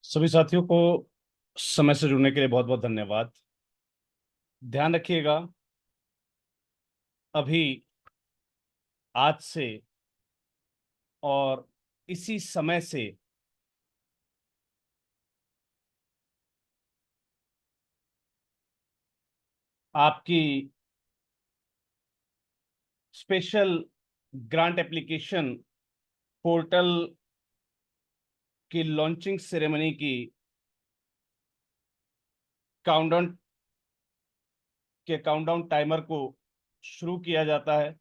सभी साथियों को समय से जुड़ने के लिए बहुत बहुत धन्यवाद। ध्यान रखिएगा, अभी आज से और इसी समय से आपकी स्पेशल ग्रांट एप्लीकेशन पोर्टल की लॉन्चिंग सेरेमनी की काउंटडाउन काउंटडाउन टाइमर को शुरू किया जाता है।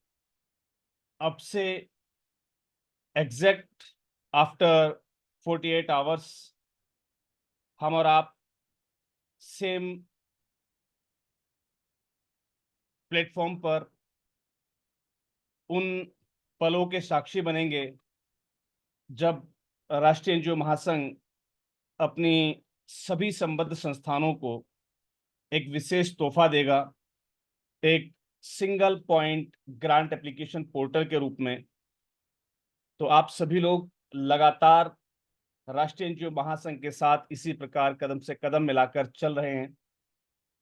अब से एग्जैक्ट आफ्टर 48 आवर्स हम और आप सेम प्लेटफॉर्म पर उन पलों के साक्षी बनेंगे जब राष्ट्रीय एनजीओ महासंघ अपनी सभी संबद्ध संस्थानों को एक विशेष तोहफा देगा, एक single point grant application portal के रूप में। तो आप सभी लोग लगातार राष्ट्रीय एनजीओ महासंघ के साथ इसी प्रकार कदम से कदम मिलाकर चल रहे हैं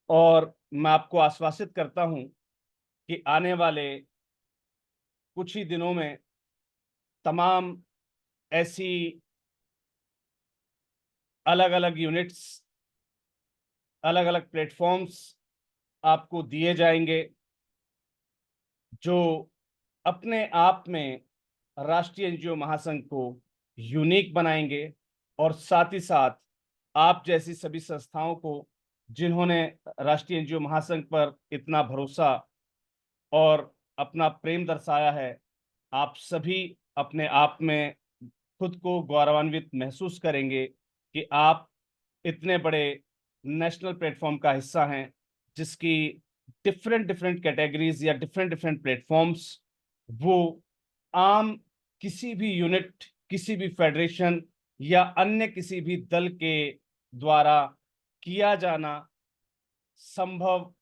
और मैं आपको आश्वासित करता हूं कि आने वाले कुछ ही दिनों में तमाम ऐसी अलग अलग यूनिट्स, अलग अलग प्लेटफॉर्म्स आपको दिए जाएंगे जो अपने आप में राष्ट्रीय एनजीओ महासंघ को यूनिक बनाएंगे और साथ ही साथ आप जैसी सभी संस्थाओं को जिन्होंने राष्ट्रीय एनजीओ महासंघ पर इतना भरोसा और अपना प्रेम दर्शाया है, आप सभी अपने आप में खुद को गौरवान्वित महसूस करेंगे कि आप इतने बड़े नेशनल प्लेटफॉर्म का हिस्सा हैं जिसकी डिफरेंट डिफरेंट कैटेगरीज या डिफरेंट डिफरेंट प्लेटफॉर्म्स वो आम किसी भी यूनिट, किसी भी फेडरेशन या अन्य किसी भी दल के द्वारा किया जाना संभव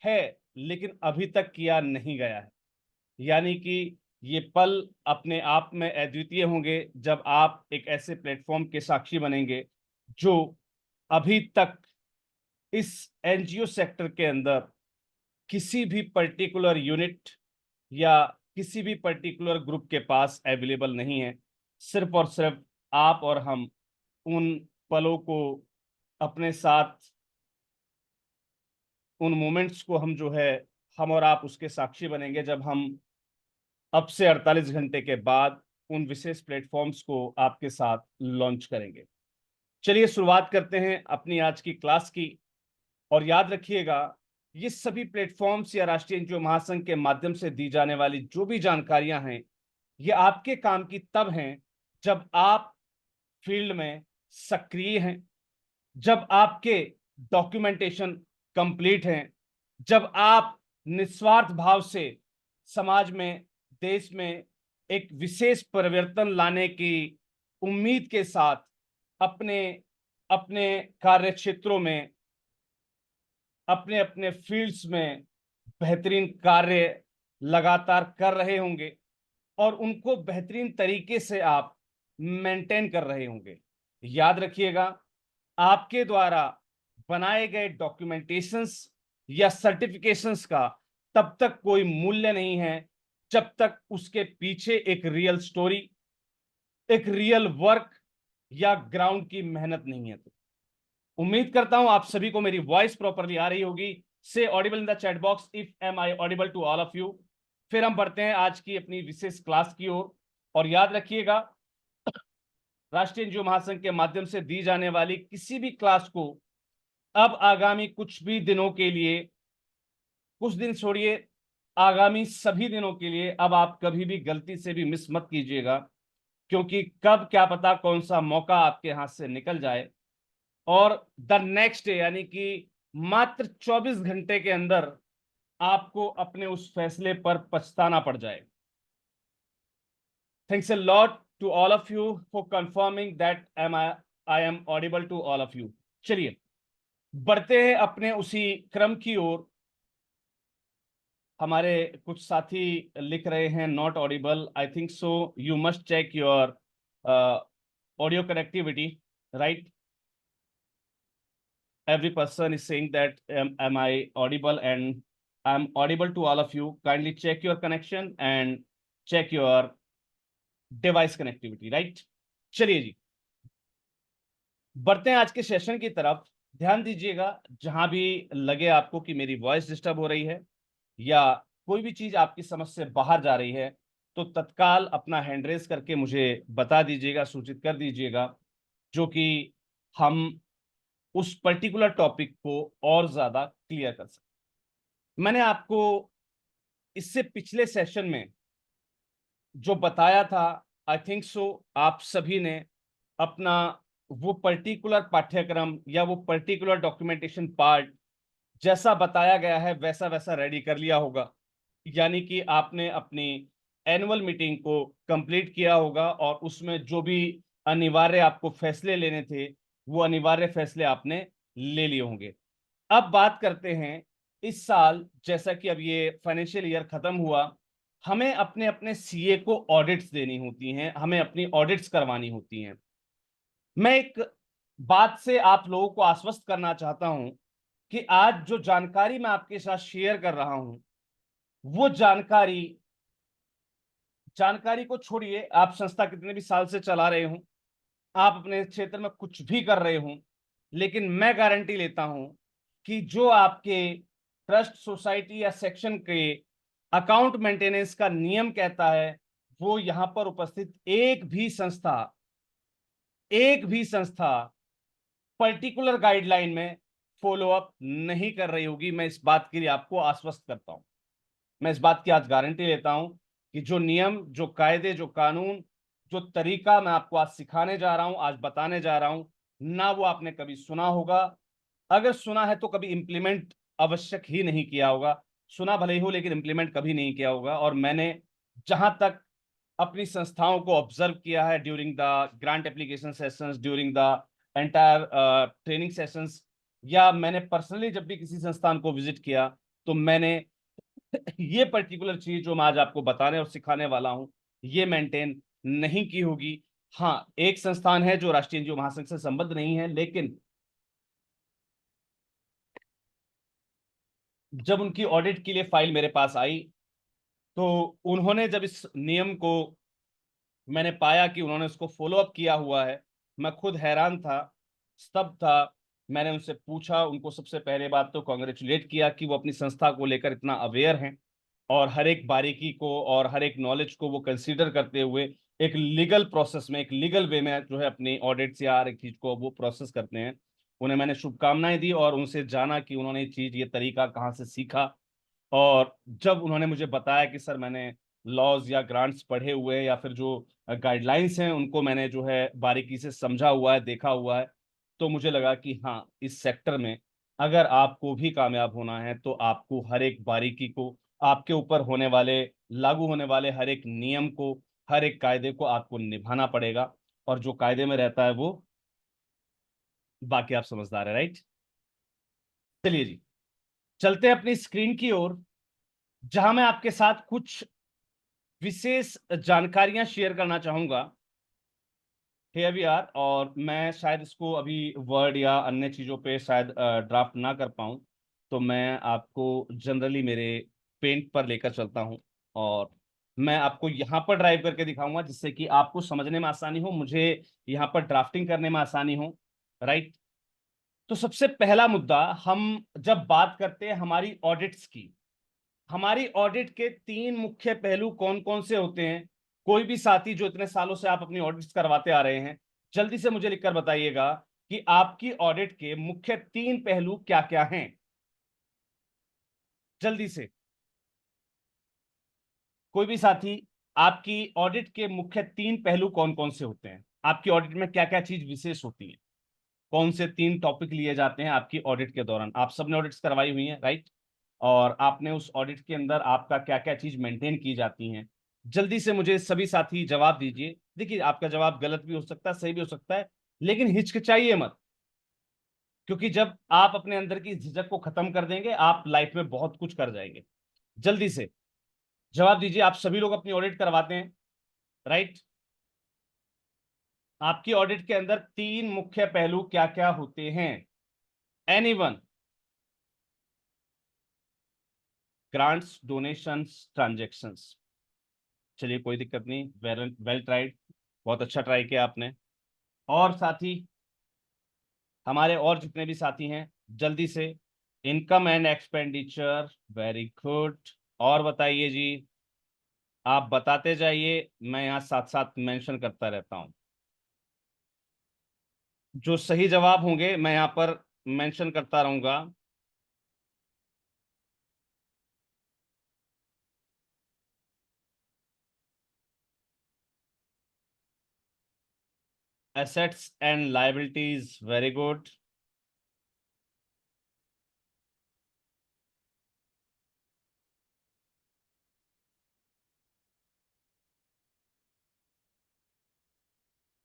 है लेकिन अभी तक किया नहीं गया है। यानी कि ये पल अपने आप में अद्वितीय होंगे जब आप एक ऐसे प्लेटफॉर्म के साक्षी बनेंगे जो अभी तक इस एनजीओ सेक्टर के अंदर किसी भी पर्टिकुलर यूनिट या किसी भी पर्टिकुलर ग्रुप के पास अवेलेबल नहीं है। सिर्फ और सिर्फ आप और हम उन पलों को अपने साथ, उन मोमेंट्स को हम जो है हम और आप उसके साक्षी बनेंगे जब हम अब से 48 घंटे के बाद उन विशेष प्लेटफॉर्म्स को आपके साथ लॉन्च करेंगे। चलिए शुरुआत करते हैं अपनी आज की क्लास की। और याद रखिएगा, ये सभी प्लेटफॉर्म्स या राष्ट्रीय एनजीओ महासंघ के माध्यम से दी जाने वाली जो भी जानकारियां हैं ये आपके काम की तब हैं जब आप फील्ड में सक्रिय हैं, जब आपके डॉक्यूमेंटेशन कंप्लीट हैं, जब आप निस्वार्थ भाव से समाज में, देश में एक विशेष परिवर्तन लाने की उम्मीद के साथ अपने अपने कार्य क्षेत्रों में, अपने अपने फील्ड्स में बेहतरीन कार्य लगातार कर रहे होंगे और उनको बेहतरीन तरीके से आप मेंटेन कर रहे होंगे। याद रखिएगा, आपके द्वारा बनाए गए डॉक्यूमेंटेशंस या सर्टिफिकेशंस का तब तक कोई मूल्य नहीं है जब तक उसके पीछे एक रियल स्टोरी, एक रियल वर्क या ग्राउंड की मेहनत नहीं है। तो उम्मीद करता हूं आप सभी को मेरी वॉइस प्रॉपरली आ रही होगी। से audible in the chat box if am I audible to all of you. फिर हम बढ़ते हैं आज की अपनी विशेष क्लास की ओर। और याद रखिएगा, राष्ट्रीय एनजीओ महासंघ के माध्यम से दी जाने वाली किसी भी क्लास को अब आगामी कुछ भी दिनों के लिए, कुछ दिन छोड़िए, आगामी सभी दिनों के लिए अब आप कभी भी गलती से भी मिस मत कीजिएगा, क्योंकि कब क्या पता कौन सा मौका आपके हाथ से निकल जाए और द नेक्स्ट डे यानी कि मात्र 24 घंटे के अंदर आपको अपने उस फैसले पर पछताना पड़ जाए। Thanks a lot to all of you for confirming that I am audible to all of you. चलिए बढ़ते हैं अपने उसी क्रम की ओर। हमारे कुछ साथी लिख रहे हैं not audible, I think so you must check your audio connectivity, right. every person is saying that am I audible, and I'm audible to all of you. Kindly check your connection and check your device connectivity, right? चलिए जी, बढ़ते हैं आज के session की तरफ। ध्यान दीजिएगा, जहां भी लगे आपको कि मेरी वॉइस डिस्टर्ब हो रही है या कोई भी चीज आपकी समझ से बाहर जा रही है, तो तत्काल अपना हैंड रेस करके मुझे बता दीजिएगा, सूचित कर दीजिएगा, जो कि हम उस पर्टिकुलर टॉपिक को और ज्यादा क्लियर कर सकें। मैंने आपको इससे पिछले सेशन में जो बताया था, आई थिंक सो आप सभी ने अपना वो पर्टिकुलर पाठ्यक्रम या वो पर्टिकुलर डॉक्यूमेंटेशन पार्ट जैसा बताया गया है वैसा वैसा रेडी कर लिया होगा। यानी कि आपने अपनी एनुअल मीटिंग को कंप्लीट किया होगा और उसमें जो भी अनिवार्य आपको फैसले लेने थे वो अनिवार्य फैसले आपने ले लिए होंगे। अब बात करते हैं, इस साल जैसा कि अब ये फाइनेंशियल ईयर खत्म हुआ, हमें अपने अपने सीए को ऑडिट्स देनी होती हैं, हमें अपनी ऑडिट्स करवानी होती हैं। मैं एक बात से आप लोगों को आश्वस्त करना चाहता हूं कि आज जो जानकारी मैं आपके साथ शेयर कर रहा हूं, वो जानकारी को छोड़िए, आप संस्था कितने भी साल से चला रहे हो, आप अपने क्षेत्र में कुछ भी कर रहे हो, लेकिन मैं गारंटी लेता हूं कि जो आपके ट्रस्ट, सोसाइटी या सेक्शन के अकाउंट मेंटेनेंस का नियम कहता है, वो यहां पर उपस्थित एक भी संस्था पर्टिकुलर गाइडलाइन में फॉलो अप नहीं कर रही होगी। मैं इस बात के लिए आपको आश्वस्त करता हूं, मैं इस बात की आज गारंटी लेता हूं कि जो नियम, जो कायदे, जो कानून, जो तरीका मैं आपको आज सिखाने जा रहा हूं, आज बताने जा रहा हूं, ना वो आपने कभी सुना होगा। अगर सुना है तो कभी इंप्लीमेंट आवश्यक ही नहीं किया होगा। सुना भले ही हो लेकिन इंप्लीमेंट कभी नहीं किया होगा। और मैंने जहां तक अपनी संस्थाओं को ऑब्जर्व किया है during the grant application sessions, during the entire training sessions, या मैंने पर्सनली जब भी किसी संस्थान को विजिट किया, तो मैंने ये पर्टिकुलर चीज जो मैं आज आपको बताने और सिखाने वाला हूं, ये मेंटेन नहीं की होगी। हाँ, एक संस्थान है जो राष्ट्रीय एनजीओ महासंघ से संबद्ध नहीं है, लेकिन जब उनकी ऑडिट के लिए फाइल मेरे पास आई, तो उन्होंने जब इस नियम को मैंने पाया कि उन्होंने उसको फॉलो अप किया हुआ है, मैं खुद हैरान था, स्तब्ध था। मैंने उनसे पूछा, उनको सबसे पहले बात तो कॉन्ग्रेचुलेट किया कि वो अपनी संस्था को लेकर इतना अवेयर हैं और हर एक बारीकी को और हर एक नॉलेज को वो कंसीडर करते हुए एक लीगल प्रोसेस में, एक लीगल वे में जो है अपनी ऑडिट्स या हर एक चीज को वो प्रोसेस करते हैं। उन्हें मैंने शुभकामनाएं दी और उनसे जाना कि उन्होंने ये चीज, ये तरीका कहाँ से सीखा। और जब उन्होंने मुझे बताया कि सर मैंने लॉज या ग्रांट्स पढ़े हुए हैं या फिर जो गाइडलाइंस हैं उनको मैंने जो है बारीकी से समझा हुआ है, देखा हुआ है, तो मुझे लगा कि हाँ, इस सेक्टर में अगर आपको भी कामयाब होना है तो आपको हर एक बारीकी को, आपके ऊपर होने वाले, लागू होने वाले हर एक नियम को, हर एक कायदे को आपको निभाना पड़ेगा। और जो कायदे में रहता है वो बाकी आप समझदार है, राइट? चलिए जी, चलते हैं अपनी स्क्रीन की ओर, जहां मैं आपके साथ कुछ विशेष जानकारियां शेयर करना चाहूंगा। हियर वी आर, और मैं शायद इसको अभी वर्ड या अन्य चीज़ों पे शायद ड्राफ्ट ना कर पाऊँ, तो मैं आपको जनरली मेरे पेंट पर लेकर चलता हूँ और मैं आपको यहाँ पर ड्राइव करके दिखाऊंगा, जिससे कि आपको समझने में आसानी हो, मुझे यहाँ पर ड्राफ्टिंग करने में आसानी हो, राइट? तो सबसे पहला मुद्दा, हम जब बात करते हैं हमारी ऑडिट्स की, हमारी ऑडिट के तीन मुख्य पहलू कौन कौन से होते हैं? कोई भी साथी जो इतने सालों से आप अपनी ऑडिट्स करवाते आ रहे हैं, जल्दी से मुझे लिखकर बताइएगा कि आपकी ऑडिट के मुख्य तीन पहलू क्या क्या हैं। जल्दी से कोई भी साथी, आपकी ऑडिट के मुख्य तीन पहलू कौन कौन से होते हैं? आपकी ऑडिट में क्या क्या चीज विशेष होती है? कौन से तीन टॉपिक लिए जाते हैं आपकी ऑडिट के दौरान? आप सबने ऑडिट्स करवाई हुई हैं, राइट? और आपने उस ऑडिट के अंदर आपका क्या क्या चीज मेंटेन की जाती हैं? जल्दी से मुझे सभी साथी जवाब दीजिए। देखिए, आपका जवाब गलत भी हो सकता है, सही भी हो सकता है, लेकिन हिचकिचाइए मत, क्योंकि जब आप अपने अंदर की झिझक को खत्म कर देंगे, आप लाइफ में बहुत कुछ कर जाएंगे। जल्दी से जवाब दीजिए। आप सभी लोग अपनी ऑडिट करवाते हैं, राइट? आपकी ऑडिट के अंदर तीन मुख्य पहलू क्या क्या होते हैं? Anyone, grants, donations, transactions. चलिए कोई दिक्कत नहीं, वेल वेल ट्राइड, बहुत अच्छा ट्राई किया आपने। और साथी, हमारे और जितने भी साथी हैं, जल्दी से income and expenditure, very good. और बताइए जी, आप बताते जाइए, मैं यहाँ साथ साथ मेंशन करता रहता हूँ। जो सही जवाब होंगे मैं यहाँ पर मेंशन करता रहूंगा। Assets and liabilities, very good.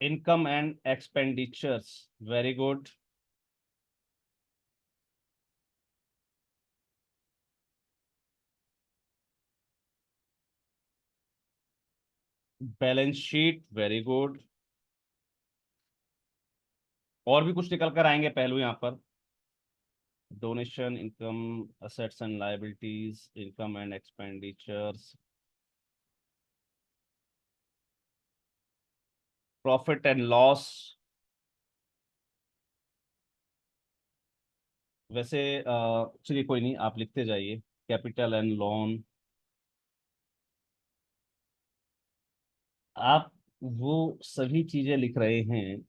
Income and expenditures, very good. Balance sheet, very good. और भी कुछ निकल कर आएंगे पहलू यहाँ पर। Donation, income, assets and liabilities, income and expenditures, profit and loss. वैसे चलिए कोई नहीं, आप लिखते जाइए। Capital and loan. आप वो सभी चीजें लिख रहे हैं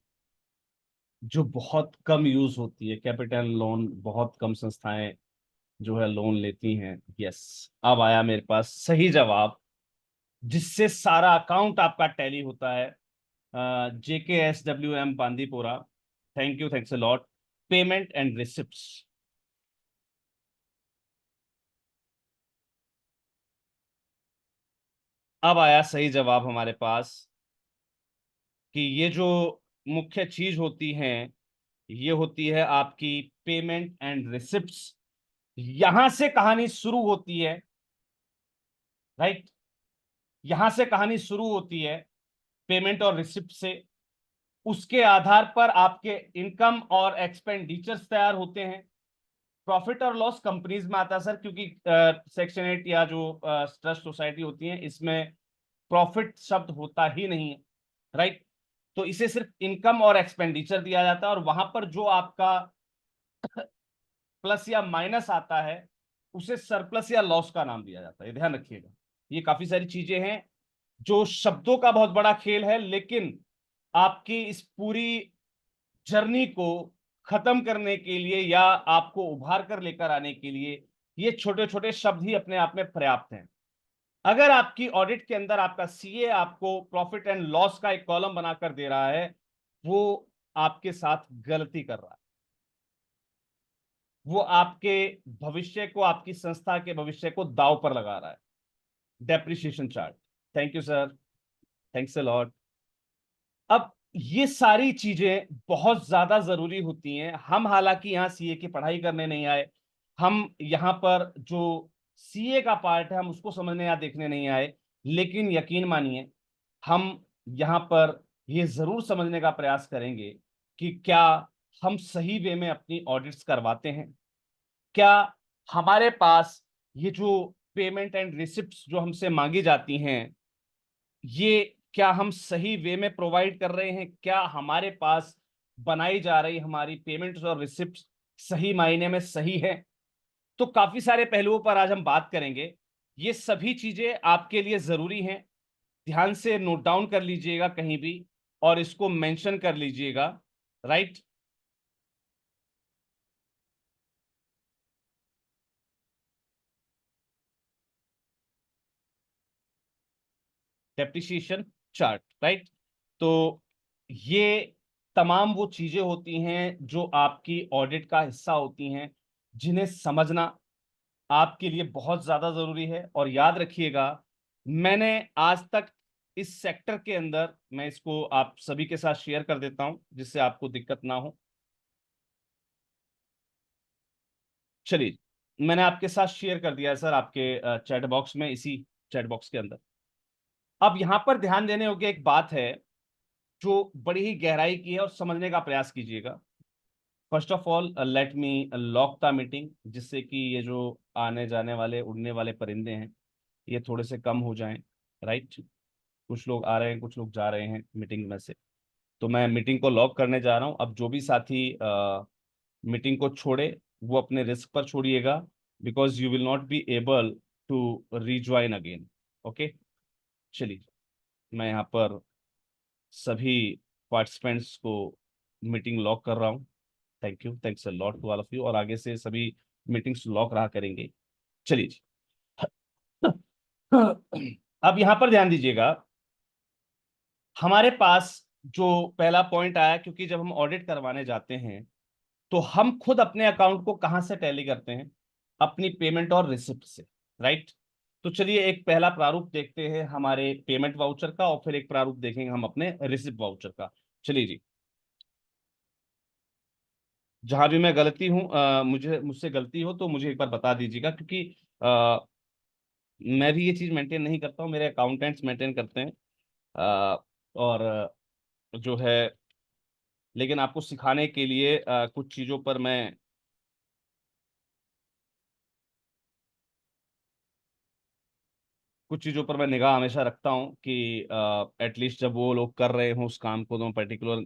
जो बहुत कम यूज होती है। कैपिटल लोन बहुत कम संस्थाएं जो है लोन लेती हैं। यस, अब आया मेरे पास सही जवाब, जिससे सारा अकाउंट आपका टैली होता है। JKSWM Bandipora, thank you, thanks a lot. Payment and receipts. अब आया सही जवाब हमारे पास, कि ये जो मुख्य चीज होती है, ये होती है आपकी पेमेंट एंड रिसिप्ट्स। यहां से कहानी शुरू होती है, राइट। यहां से कहानी शुरू होती है, पेमेंट और रिसिप्ट से। उसके आधार पर आपके इनकम और एक्सपेंडिचर्स तैयार होते हैं। प्रॉफिट और लॉस कंपनीज में आता है सर, क्योंकि सेक्शन 8 या जो ट्रस्ट सोसाइटी होती है, इसमें प्रॉफिट शब्द होता ही नहीं है, राइट। तो इसे सिर्फ इनकम और एक्सपेंडिचर दिया जाता है, और वहां पर जो आपका प्लस या माइनस आता है, उसे सरप्लस या लॉस का नाम दिया जाता है। ये ध्यान रखिएगा। ये काफी सारी चीजें हैं, जो शब्दों का बहुत बड़ा खेल है, लेकिन आपकी इस पूरी जर्नी को खत्म करने के लिए या आपको उभार कर लेकर आने के लिए ये छोटे छोटे शब्द ही अपने आप में पर्याप्त हैं। अगर आपकी ऑडिट के अंदर आपका सीए आपको प्रॉफिट एंड लॉस का एक कॉलम बनाकर दे रहा है, वो आपके साथ गलती कर रहा है। वो आपके भविष्य को, आपकी संस्था के भविष्य को दांव पर लगा रहा है। Depreciation chart, thank you sir, thanks a lot. अब ये सारी चीजें बहुत ज्यादा जरूरी होती हैं। हम हालांकि यहाँ सीए की पढ़ाई करने नहीं आए, हम यहाँ पर जो सीए का पार्ट है हम उसको समझने या देखने नहीं आए, लेकिन यकीन मानिए, हम यहाँ पर ये जरूर समझने का प्रयास करेंगे कि क्या हम सही वे में अपनी ऑडिट्स करवाते हैं। क्या हमारे पास ये जो पेमेंट एंड रिसिप्ट्स जो हमसे मांगी जाती हैं, ये क्या हम सही वे में प्रोवाइड कर रहे हैं? क्या हमारे पास बनाई जा रही हमारी पेमेंट्स और रिसिप्ट सही मायने में सही है? तो काफी सारे पहलुओं पर आज हम बात करेंगे। ये सभी चीजें आपके लिए जरूरी हैं, ध्यान से नोट डाउन कर लीजिएगा कहीं भी, और इसको मेंशन कर लीजिएगा, राइट। Depreciation chart, right. तो ये तमाम वो चीजें होती हैं जो आपकी ऑडिट का हिस्सा होती हैं, जिन्हें समझना आपके लिए बहुत ज्यादा जरूरी है। और याद रखिएगा, मैंने आज तक इस सेक्टर के अंदर, मैं इसको आप सभी के साथ शेयर कर देता हूं जिससे आपको दिक्कत ना हो। चलिए, मैंने आपके साथ शेयर कर दिया है सर, आपके चैट बॉक्स में, इसी चैट बॉक्स के अंदर। अब यहां पर ध्यान देने योग्य एक बात है, जो बड़ी ही गहराई की है, और समझने का प्रयास कीजिएगा। First of all let me lock the meeting, जिससे कि ये जो आने जाने वाले उड़ने वाले परिंदे हैं ये थोड़े से कम हो जाएं, राइट। कुछ लोग आ रहे हैं, कुछ लोग जा रहे हैं मीटिंग में से। तो मैं मीटिंग को लॉक करने जा रहा हूँ। अब जो भी साथी मीटिंग को छोड़े वो अपने रिस्क पर छोड़िएगा, because you will not be able to rejoin again. Okay, चलिए मैं यहाँ पर सभी पार्टिसिपेंट्स को मीटिंग लॉक कर रहा हूँ। Thank you, thanks a lot to all of you, और आगे से सभी मीटिंग्स लॉक रहा करेंगे। चलिए जी। अब यहाँ पर ध्यान दीजिएगा, हमारे पास जो पहला पॉइंट आया, क्योंकि जब हम ऑडिट करवाने जाते हैं तो हम खुद अपने अकाउंट को कहां से टैली करते हैं, अपनी पेमेंट और रिसिप्ट से, राइट। तो चलिए एक पहला प्रारूप देखते हैं हमारे पेमेंट वाउचर का, और फिर एक प्रारूप देखेंगे हम अपने रिसिप्ट वाउचर का। चलिए जी। जहां भी मैं गलती हूं, मुझसे गलती हो तो मुझे एक बार बता दीजिएगा, क्योंकि अ, मैं भी ये चीज मेंटेन नहीं करता हूँ, मेरे अकाउंटेंट्स मेंटेन करते हैं। और जो है, लेकिन आपको सिखाने के लिए कुछ चीज़ों पर मैं निगाह हमेशा रखता हूँ कि एटलीस्ट जब वो लोग कर रहे हों उस काम को, तो मैं पर्टिकुलर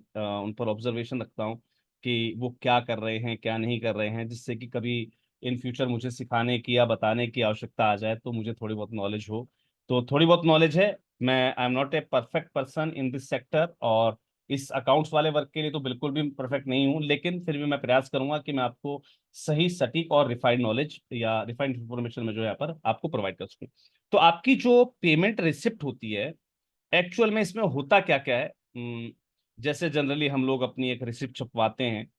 उन पर ऑब्जर्वेशन रखता हूँ कि वो क्या कर रहे हैं क्या नहीं कर रहे हैं, जिससे कि कभी इन फ्यूचर मुझे सिखाने की या बताने की आवश्यकता आ जाए तो मुझे थोड़ी बहुत नॉलेज हो। तो थोड़ी बहुत नॉलेज है। मैं I am not a perfect person in this sector, और इस अकाउंट्स वाले वर्क के लिए तो बिल्कुल भी परफेक्ट नहीं हूँ, लेकिन फिर भी मैं प्रयास करूंगा कि मैं आपको सही सटीक और रिफाइंड नॉलेज या रिफाइंड इंफॉर्मेशन में जो है यहाँ पर आपको प्रोवाइड कर सकूँ। तो आपकी जो पेमेंट रिसिप्ट होती है, एक्चुअल में इसमें होता क्या क्या है। जैसे जनरली हम लोग अपनी एक रिसिप्ट छपवाते हैं,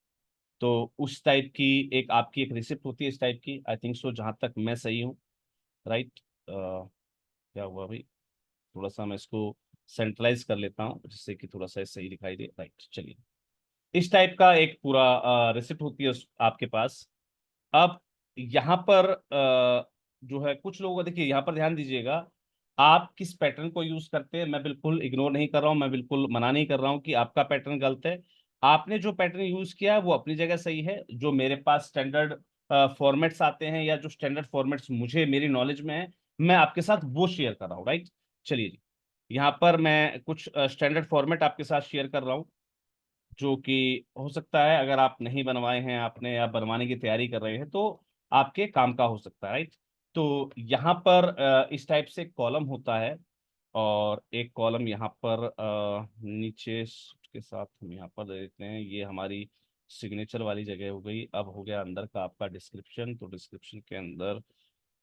तो उस टाइप की एक आपकी एक रिसिप्ट होती है, इस टाइप की, आई थिंक सो, जहां तक मैं सही हूँ, राइट। क्या हुआ भाई, थोड़ा सा मैं इसको सेंट्रलाइज कर लेता हूँ जिससे कि थोड़ा सा सही दिखाई दे, राइट। चलिए, इस टाइप का एक पूरा रिसिप्ट होती है आपके पास। अब यहाँ पर जो है कुछ लोगों को देखिए, यहाँ पर ध्यान दीजिएगा, आप किस पैटर्न को यूज करते हैं मैं बिल्कुल इग्नोर नहीं कर रहा हूँ, मैं बिल्कुल मना नहीं कर रहा हूँ कि आपका पैटर्न गलत है। आपने जो पैटर्न यूज किया है वो अपनी जगह सही है। जो मेरे पास स्टैंडर्ड फॉर्मेट्स आते हैं, या जो स्टैंडर्ड फॉर्मेट्स मुझे मेरी नॉलेज में है, मैं आपके साथ वो शेयर कर रहा हूँ, राइट। चलिए जी, यहाँ पर मैं कुछ स्टैंडर्ड फॉर्मेट आपके साथ शेयर कर रहा हूँ, जो कि हो सकता है अगर आप नहीं बनवाए हैं आपने या बनवाने की तैयारी कर रहे हैं तो आपके काम का हो सकता है, राइट। तो यहाँ पर इस टाइप से कॉलम होता है, और एक कॉलम यहाँ पर नीचे के साथ हम यहाँ पर दे देते हैं, ये हमारी सिग्नेचर वाली जगह हो गई। अब हो गया अंदर का आपका डिस्क्रिप्शन, तो डिस्क्रिप्शन के अंदर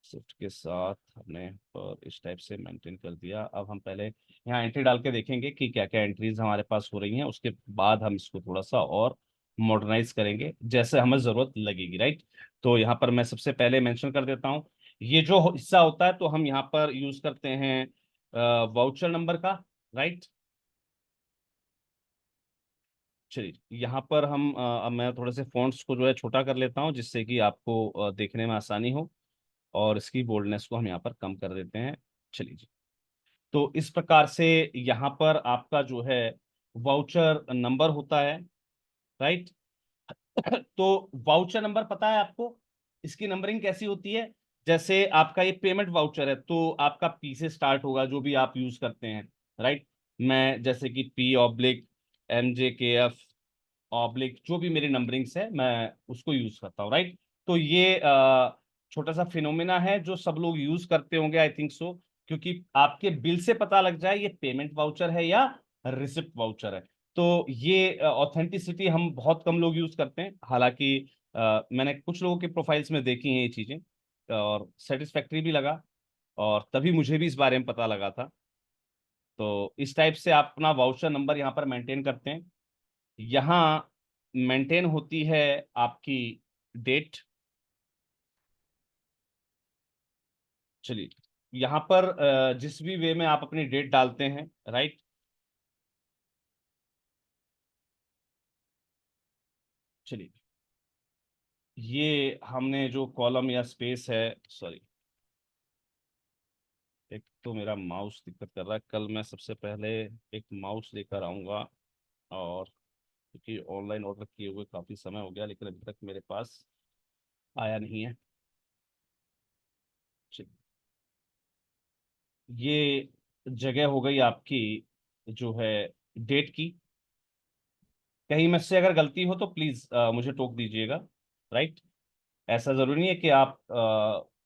शिफ्ट के साथ हमने पर इस टाइप से मेंटेन कर दिया। अब हम पहले यहाँ एंट्री डाल के देखेंगे कि क्या क्या एंट्रीज हमारे पास हो रही हैं, उसके बाद हम इसको थोड़ा सा और मॉडर्नाइज करेंगे जैसे हमें जरूरत लगेगी, राइट। तो यहाँ पर मैं सबसे पहले मेंशन कर देता हूँ, ये जो हिस्सा होता है तो हम यहाँ पर यूज करते हैं वाउचर नंबर का, राइट। चलिए यहाँ पर हम अब मैं थोड़े से फॉन्ट्स को जो है छोटा कर लेता हूँ, जिससे कि आपको देखने में आसानी हो, और इसकी बोल्डनेस को हम यहाँ पर कम कर देते हैं। चलिए जी। तो इस प्रकार से यहाँ पर आपका जो है वाउचर नंबर होता है, राइट। तो वाउचर नंबर पता है आपको, इसकी नंबरिंग कैसी होती है। जैसे आपका ये पेमेंट वाउचर है तो आपका पी से स्टार्ट होगा, जो भी आप यूज करते हैं, राइट। मैं जैसे कि POB MJKF ऑब्लिक, जो भी मेरी नंबरिंग्स है मैं उसको यूज करता हूँ, राइट। तो ये छोटा सा फिनोमेना है जो सब लोग यूज करते होंगे, आई थिंक सो, क्योंकि आपके बिल से पता लग जाए ये पेमेंट वाउचर है या रिसिप्ट वाउचर है। तो ये ऑथेंटिसिटी हम बहुत कम लोग यूज करते हैं, हालांकि मैंने कुछ लोगों के प्रोफाइल्स में देखी हैं ये चीजें, और सेटिस्फैक्ट्री भी लगा, और तभी मुझे भी इस बारे में पता लगा था। तो इस टाइप से आप अपना वाउचर नंबर यहाँ पर मेंटेन करते हैं। यहाँ मेंटेन होती है आपकी डेट। चलिए, यहाँ पर जिस भी वे में आप अपनी डेट डालते हैं, राइट। चलिए, ये हमने जो कॉलम या स्पेस है, सॉरी, एक तो मेरा माउस दिक्कत कर रहा है, कल मैं सबसे पहले एक माउस लेकर आऊंगा और क्योंकि ऑनलाइन ऑर्डर किए हुए काफ़ी समय हो गया, लेकिन अभी तक मेरे पास आया नहीं है। चलिए, ये जगह हो गई आपकी जो है डेट की। कहीं में से अगर गलती हो तो प्लीज मुझे टोक दीजिएगा। राइट। ऐसा जरूरी नहीं है कि आप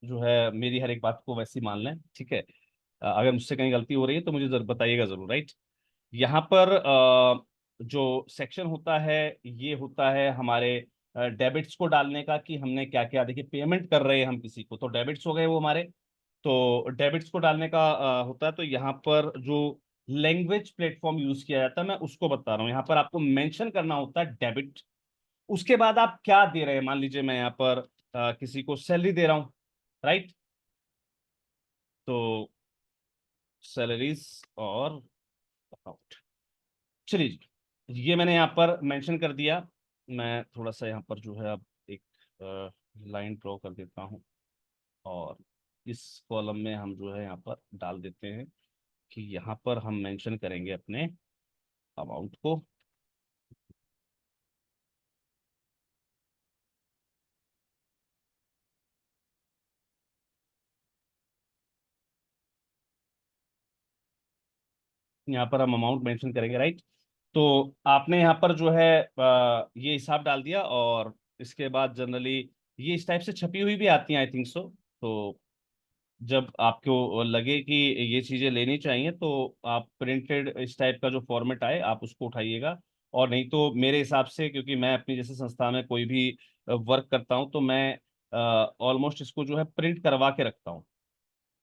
जो है मेरी हर एक बात को वैसी मान लें, ठीक है। अगर मुझसे कहीं गलती हो रही है तो मुझे बताइएगा जरूर। राइट। यहाँ पर जो सेक्शन होता है, ये होता है हमारे डेबिट्स को डालने का, कि हमने क्या क्या, देखिए पेमेंट कर रहे हैं हम किसी को, तो डेबिट्स हो गए वो हमारे। तो डेबिट्स को डालने का होता है, तो यहाँ पर जो लैंग्वेज प्लेटफॉर्म यूज किया जाता है मैं उसको बता रहा हूँ। यहाँ पर आपको मेंशन करना होता है डेबिट। उसके बाद आप क्या दे रहे हैं, मान लीजिए मैं यहाँ पर किसी को सैलरी दे रहा हूँ। राइट। तो सैलरीज और अकाउंट। चलिए जी, ये मैंने यहाँ पर मेंशन कर दिया। मैं थोड़ा सा यहाँ पर जो है अब एक लाइन ड्रॉ कर देता हूँ, और इस कॉलम में हम जो है यहाँ पर डाल देते हैं कि यहाँ पर हम मेंशन करेंगे अपने अमाउंट को। यहाँ पर हम अमाउंट मेंशन करेंगे। राइट। तो आपने यहाँ पर जो है ये हिसाब डाल दिया, और इसके बाद जनरली ये इस टाइप से छपी हुई भी आती हैं, आई थिंक सो। तो जब आपको लगे कि ये चीज़ें लेनी चाहिए तो आप प्रिंटेड इस टाइप का जो फॉर्मेट आए आप उसको उठाइएगा। और नहीं तो मेरे हिसाब से, क्योंकि मैं अपनी जैसे संस्था में कोई भी वर्क करता हूँ, तो मैं ऑलमोस्ट इसको जो है प्रिंट करवा के रखता हूँ।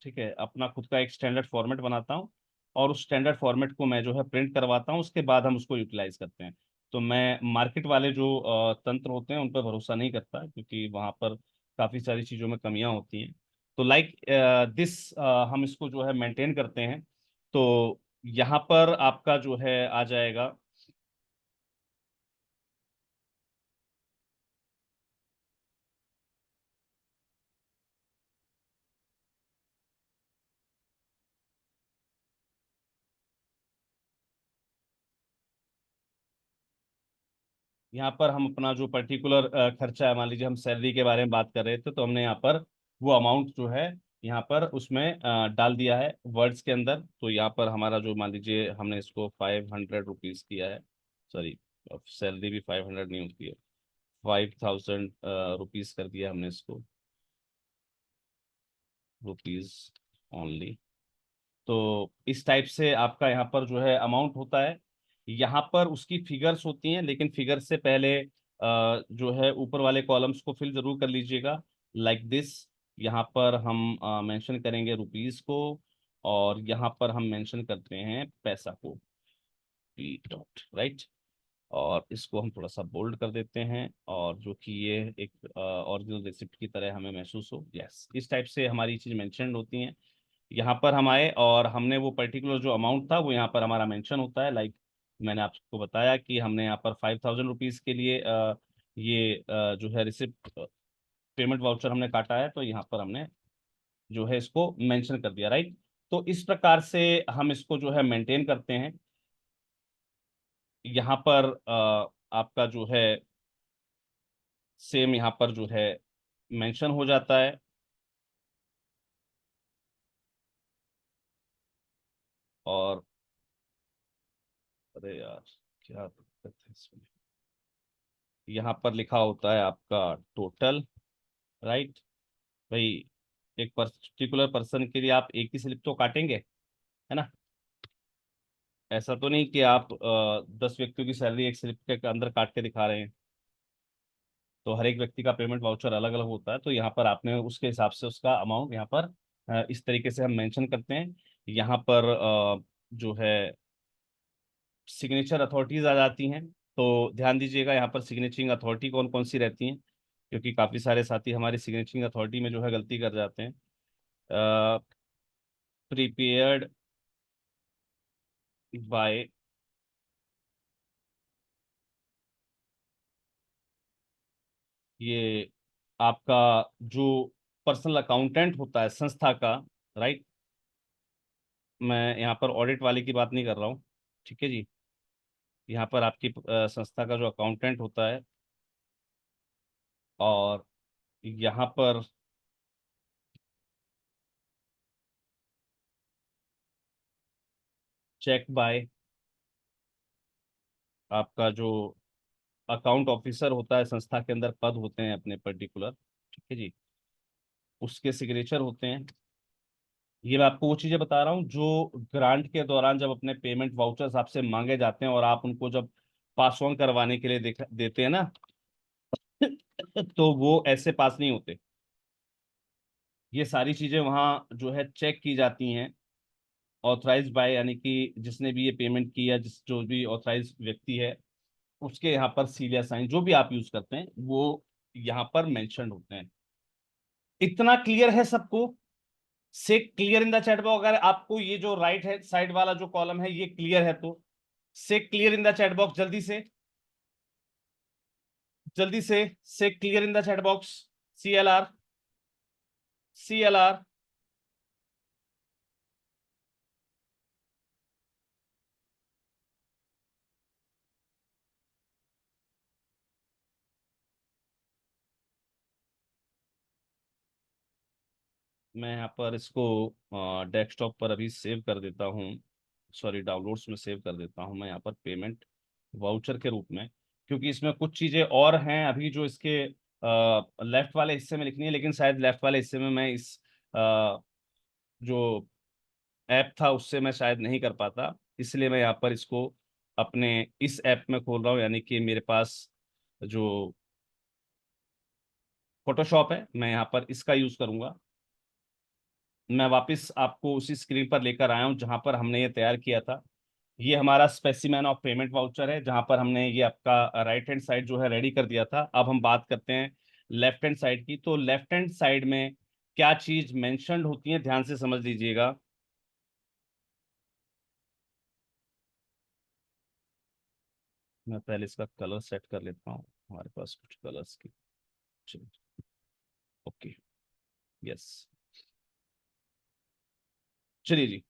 ठीक है, अपना खुद का एक स्टैंडर्ड फॉर्मेट बनाता हूँ, और उस स्टैंडर्ड फॉर्मेट को मैं जो है प्रिंट करवाता हूँ, उसके बाद हम उसको यूटिलाइज करते हैं। तो मैं मार्केट वाले जो तंत्र होते हैं उन पर भरोसा नहीं करता, क्योंकि वहाँ पर काफ़ी सारी चीज़ों में कमियां होती हैं। तो लाइक दिस हम इसको जो है मेंटेन करते हैं। तो यहाँ पर आपका जो है आ जाएगा। यहाँ पर हम अपना जो पर्टिकुलर खर्चा है, मान लीजिए हम सैलरी के बारे में बात कर रहे थे, तो हमने यहाँ पर वो अमाउंट जो है यहाँ पर उसमें डाल दिया है वर्ड्स के अंदर। तो यहाँ पर हमारा जो, मान लीजिए हमने इसको 500 रुपीज़ किया है। सॉरी, सैलरी भी 500 नहीं होती है, 5000 रुपीज़ कर दिया हमने इसको, रुपीज़ ओनली। तो इस टाइप से आपका यहाँ पर जो है अमाउंट होता है। यहाँ पर उसकी फिगर्स होती हैं, लेकिन फिगर से पहले जो है ऊपर वाले कॉलम्स को फिल जरूर कर लीजिएगा, लाइक दिस। यहाँ पर हम मेंशन करेंगे रुपीस को, और यहाँ पर हम मेंशन करते हैं पैसा को, पी डॉट। राइट। और इसको हम थोड़ा सा बोल्ड कर देते हैं, और जो कि ये एक ओरिजिनल रिसिप्ट की तरह हमें महसूस हो। यस, इस टाइप से हमारी चीज़ मेंशन होती हैं। यहाँ पर हम आए और हमने वो पर्टिकुलर जो अमाउंट था वो यहाँ पर हमारा मेंशन होता है, लाइक मैंने आपको बताया कि हमने यहाँ पर 5000 रुपीज़ के लिए ये जो है रिसिप्ट पेमेंट वाउचर हमने काटा है, तो यहाँ पर हमने जो है इसको मेंशन कर दिया। राइट। तो इस प्रकार से हम इसको जो है मेंटेन करते हैं। यहाँ पर आपका जो है सेम यहाँ पर जो है मेंशन हो जाता है। और अरे यार, क्या दिक्कत है इसमें, यहाँ पर लिखा होता है आपका टोटल। राइट। भाई, एक पर्टिकुलर पर्सन के लिए आप एक ही स्लिप तो काटेंगे, है ना। ऐसा तो नहीं कि आप 10 व्यक्तियों की सैलरी एक स्लिप के अंदर काट के दिखा रहे हैं। तो हर एक व्यक्ति का पेमेंट वाउचर अलग अलग होता है, तो यहाँ पर आपने उसके हिसाब से उसका अमाउंट यहाँ पर इस तरीके से हम मेंशन करते हैं। यहाँ पर जो है सिग्नेचर अथॉरिटीज आ जाती हैं। तो ध्यान दीजिएगा यहाँ पर सिग्नेचरिंग अथॉरिटी कौन कौन सी रहती हैं, क्योंकि काफ़ी सारे साथी हमारे सिग्नेचरिंग अथॉरिटी में जो है गलती कर जाते हैं। प्रिपेयर्ड बाय, ये आपका जो पर्सनल अकाउंटेंट होता है संस्था का। राइट। मैं यहाँ पर ऑडिट वाले की बात नहीं कर रहा हूँ, ठीक है जी। यहाँ पर आपकी संस्था का जो अकाउंटेंट होता है, और यहाँ पर चेक बाय आपका जो अकाउंट ऑफिसर होता है, संस्था के अंदर पद होते हैं अपने पर्टिकुलर, ठीक है जी, उसके सिग्नेचर होते हैं। ये मैं आपको वो चीजें बता रहा हूँ जो ग्रांट के दौरान जब अपने पेमेंट वाउचर्स आपसे मांगे जाते हैं और आप उनको जब पास ऑन करवाने के लिए देते हैं ना, तो वो ऐसे पास नहीं होते। ये सारी चीजें वहाँ जो है चेक की जाती हैं ऑथराइज बाय, यानी कि जिसने भी ये पेमेंट की, या जिस जो भी ऑथराइज व्यक्ति है उसके यहाँ पर सील या साइन जो भी आप यूज करते हैं वो यहाँ पर मेंशन होते हैं। इतना क्लियर है सबको? से clear in the chat box, अगर आपको ये जो राइट है साइड वाला जो कॉलम है ये क्लियर है तो से clear in the chat box, जल्दी से, जल्दी से clear in the chat box. CLR, CLR। मैं यहाँ पर इसको डेस्कटॉप पर अभी सेव कर देता हूँ, सॉरी डाउनलोड्स में सेव कर देता हूँ मैं यहाँ पर पेमेंट वाउचर के रूप में, क्योंकि इसमें कुछ चीज़ें और हैं अभी जो इसके लेफ्ट वाले हिस्से में लिखनी है, लेकिन शायद लेफ्ट वाले हिस्से में मैं इस जो ऐप था उससे मैं शायद नहीं कर पाता, इसलिए मैं यहाँ पर इसको अपने इस ऐप में खोल रहा हूँ, यानी कि मेरे पास जो फोटोशॉप है मैं यहाँ पर इसका यूज़ करूँगा। मैं वापस आपको उसी स्क्रीन पर लेकर आया हूँ जहां पर हमने ये तैयार किया था। ये हमारा स्पेसिमेन ऑफ पेमेंट वाउचर है, जहां पर हमने ये आपका राइट हैंड साइड जो है रेडी कर दिया था। अब हम बात करते हैं लेफ्ट हैंड साइड की। तो लेफ्ट हैंड साइड में क्या चीज मेंशन्ड होती है, ध्यान से समझ लीजिएगा। मैं पहले इसका कलर सेट कर लेता हूँ, हमारे पास कुछ कलर्स की। चलिए, ओके, यस, चलिए जी।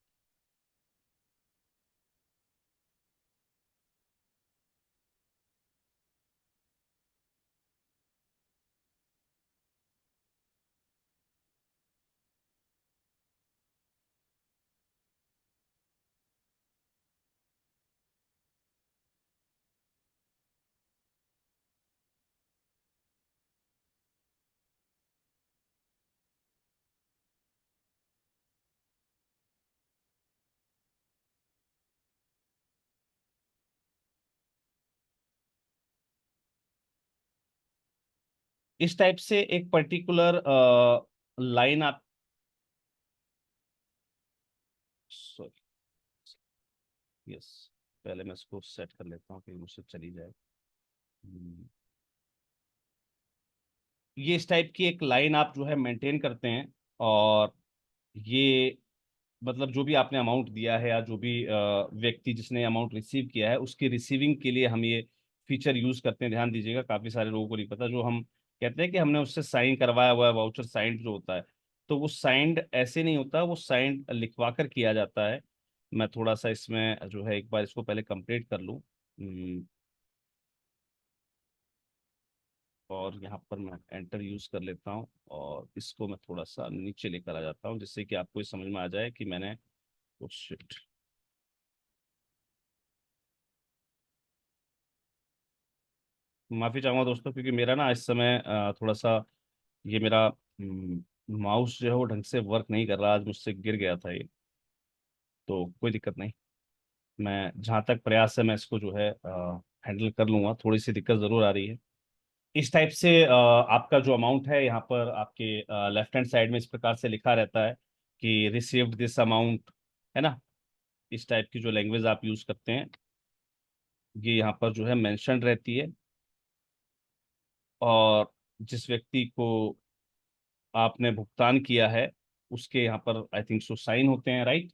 इस टाइप से एक पर्टिकुलर लाइन आप, सॉरी, यस, पहले मैं इसको सेट कर लेता हूँ कि मुझसे चली जाए। हम्म, ये इस टाइप की एक लाइन आप जो है मेंटेन करते हैं, और ये मतलब जो भी आपने अमाउंट दिया है, या जो भी व्यक्ति जिसने अमाउंट रिसीव किया है उसकी रिसीविंग के लिए हम ये फीचर यूज करते हैं। ध्यान दीजिएगा, काफी सारे लोगों को नहीं पता, जो हम कहते हैं कि हमने उससे साइन करवाया हुआ है, वाउचर साइंड जो होता है, तो वो साइंड ऐसे नहीं होता, वो साइंड लिखवा कर किया जाता है। मैं थोड़ा सा इसमें जो है एक बार इसको पहले कंप्लीट कर लूँ। और यहाँ पर मैं एंटर यूज कर लेता हूँ, और इसको मैं थोड़ा सा नीचे लेकर आ जाता हूँ जिससे कि आपको ये समझ में आ जाए कि मैंने कुछ, माफी चाहूंगा दोस्तों, क्योंकि मेरा ना इस समय थोड़ा सा ये मेरा माउस जो है वो ढंग से वर्क नहीं कर रहा, आज मुझसे गिर गया था ये। तो कोई दिक्कत नहीं, मैं जहाँ तक प्रयास है मैं इसको जो है हैंडल कर लूंगा। थोड़ी सी दिक्कत जरूर आ रही है। इस टाइप से आपका जो अमाउंट है यहाँ पर आपके लेफ्ट हैंड साइड में इस प्रकार से लिखा रहता है कि रिसीव्ड दिस अमाउंट, है ना। इस टाइप की जो लैंग्वेज आप यूज करते हैं ये यहाँ पर जो है मेंशन रहती है, और जिस व्यक्ति को आपने भुगतान किया है उसके यहाँ पर आई थिंक सो साइन होते हैं, राइट।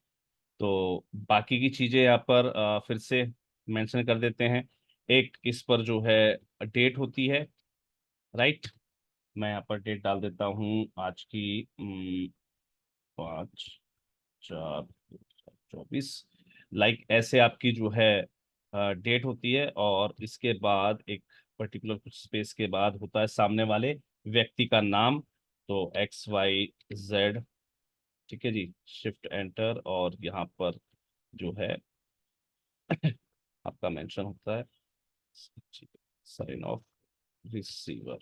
तो बाकी की चीजें यहाँ पर फिर से मेंशन कर देते हैं। एक इस पर जो है डेट होती है, राइट। मैं यहाँ पर डेट डाल देता हूँ आज की 5/4/2024। लाइक ऐसे आपकी जो है डेट होती है, और इसके बाद एक पर्टिकुलर कुछ स्पेस के बाद होता है सामने वाले व्यक्ति का नाम। तो XYZ, ठीक है जी, शिफ्ट एंटर, और यहाँ पर जो है आपका मेंशन होता है साइन ऑफ रिसीवर।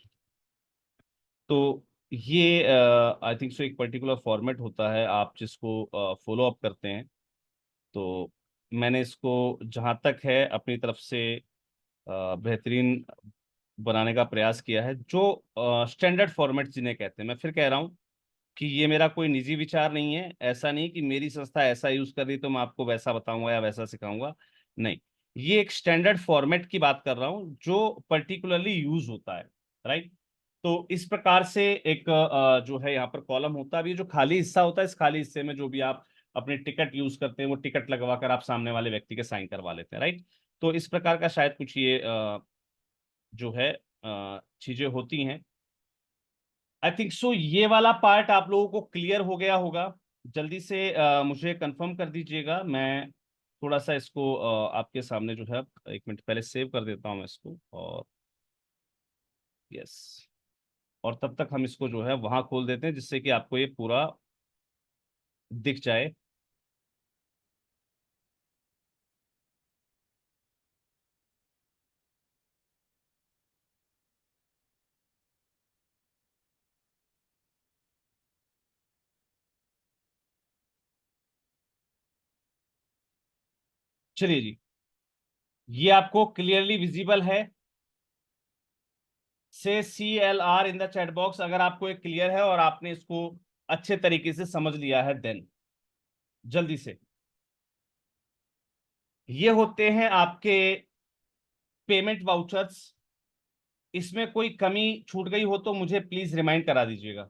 तो ये आई थिंक सो एक पर्टिकुलर फॉर्मेट होता है आप जिसको फॉलो अप करते हैं। तो मैंने इसको जहाँ तक है अपनी तरफ से बेहतरीन बनाने का प्रयास किया है, जो स्टैंडर्ड फॉर्मेट जिन्हें कहते हैं। मैं फिर कह रहा हूँ कि ये मेरा कोई निजी विचार नहीं है, ऐसा नहीं कि मेरी संस्था ऐसा यूज कर रही तो मैं आपको वैसा बताऊंगा या वैसा सिखाऊंगा, नहीं। ये एक स्टैंडर्ड फॉर्मेट की बात कर रहा हूँ जो पर्टिकुलरली यूज होता है, राइट। तो इस प्रकार से एक जो है यहाँ पर कॉलम होता है। अब ये जो खाली हिस्सा होता है, इस खाली हिस्से में जो भी आप अपने टिकट यूज करते हैं वो टिकट लगवा कर आप सामने वाले व्यक्ति के साइन करवा लेते हैं, राइट। तो इस प्रकार का शायद कुछ ये जो है चीजें होती हैं। आई थिंक सो ये वाला पार्ट आप लोगों को क्लियर हो गया होगा। जल्दी से मुझे कंफर्म कर दीजिएगा। मैं थोड़ा सा इसको आपके सामने जो है 1 मिनट पहले सेव कर देता हूँ इसको, और यस, और तब तक हम इसको जो है वहां खोल देते हैं जिससे कि आपको ये पूरा दिख जाए। चलिए जी, ये आपको क्लियरली विजिबल है। से CLR in the chat box अगर आपको एक क्लियर है और आपने इसको अच्छे तरीके से समझ लिया है, देन जल्दी से। ये होते हैं आपके पेमेंट वाउचर्स। इसमें कोई कमी छूट गई हो तो मुझे प्लीज रिमाइंड करा दीजिएगा।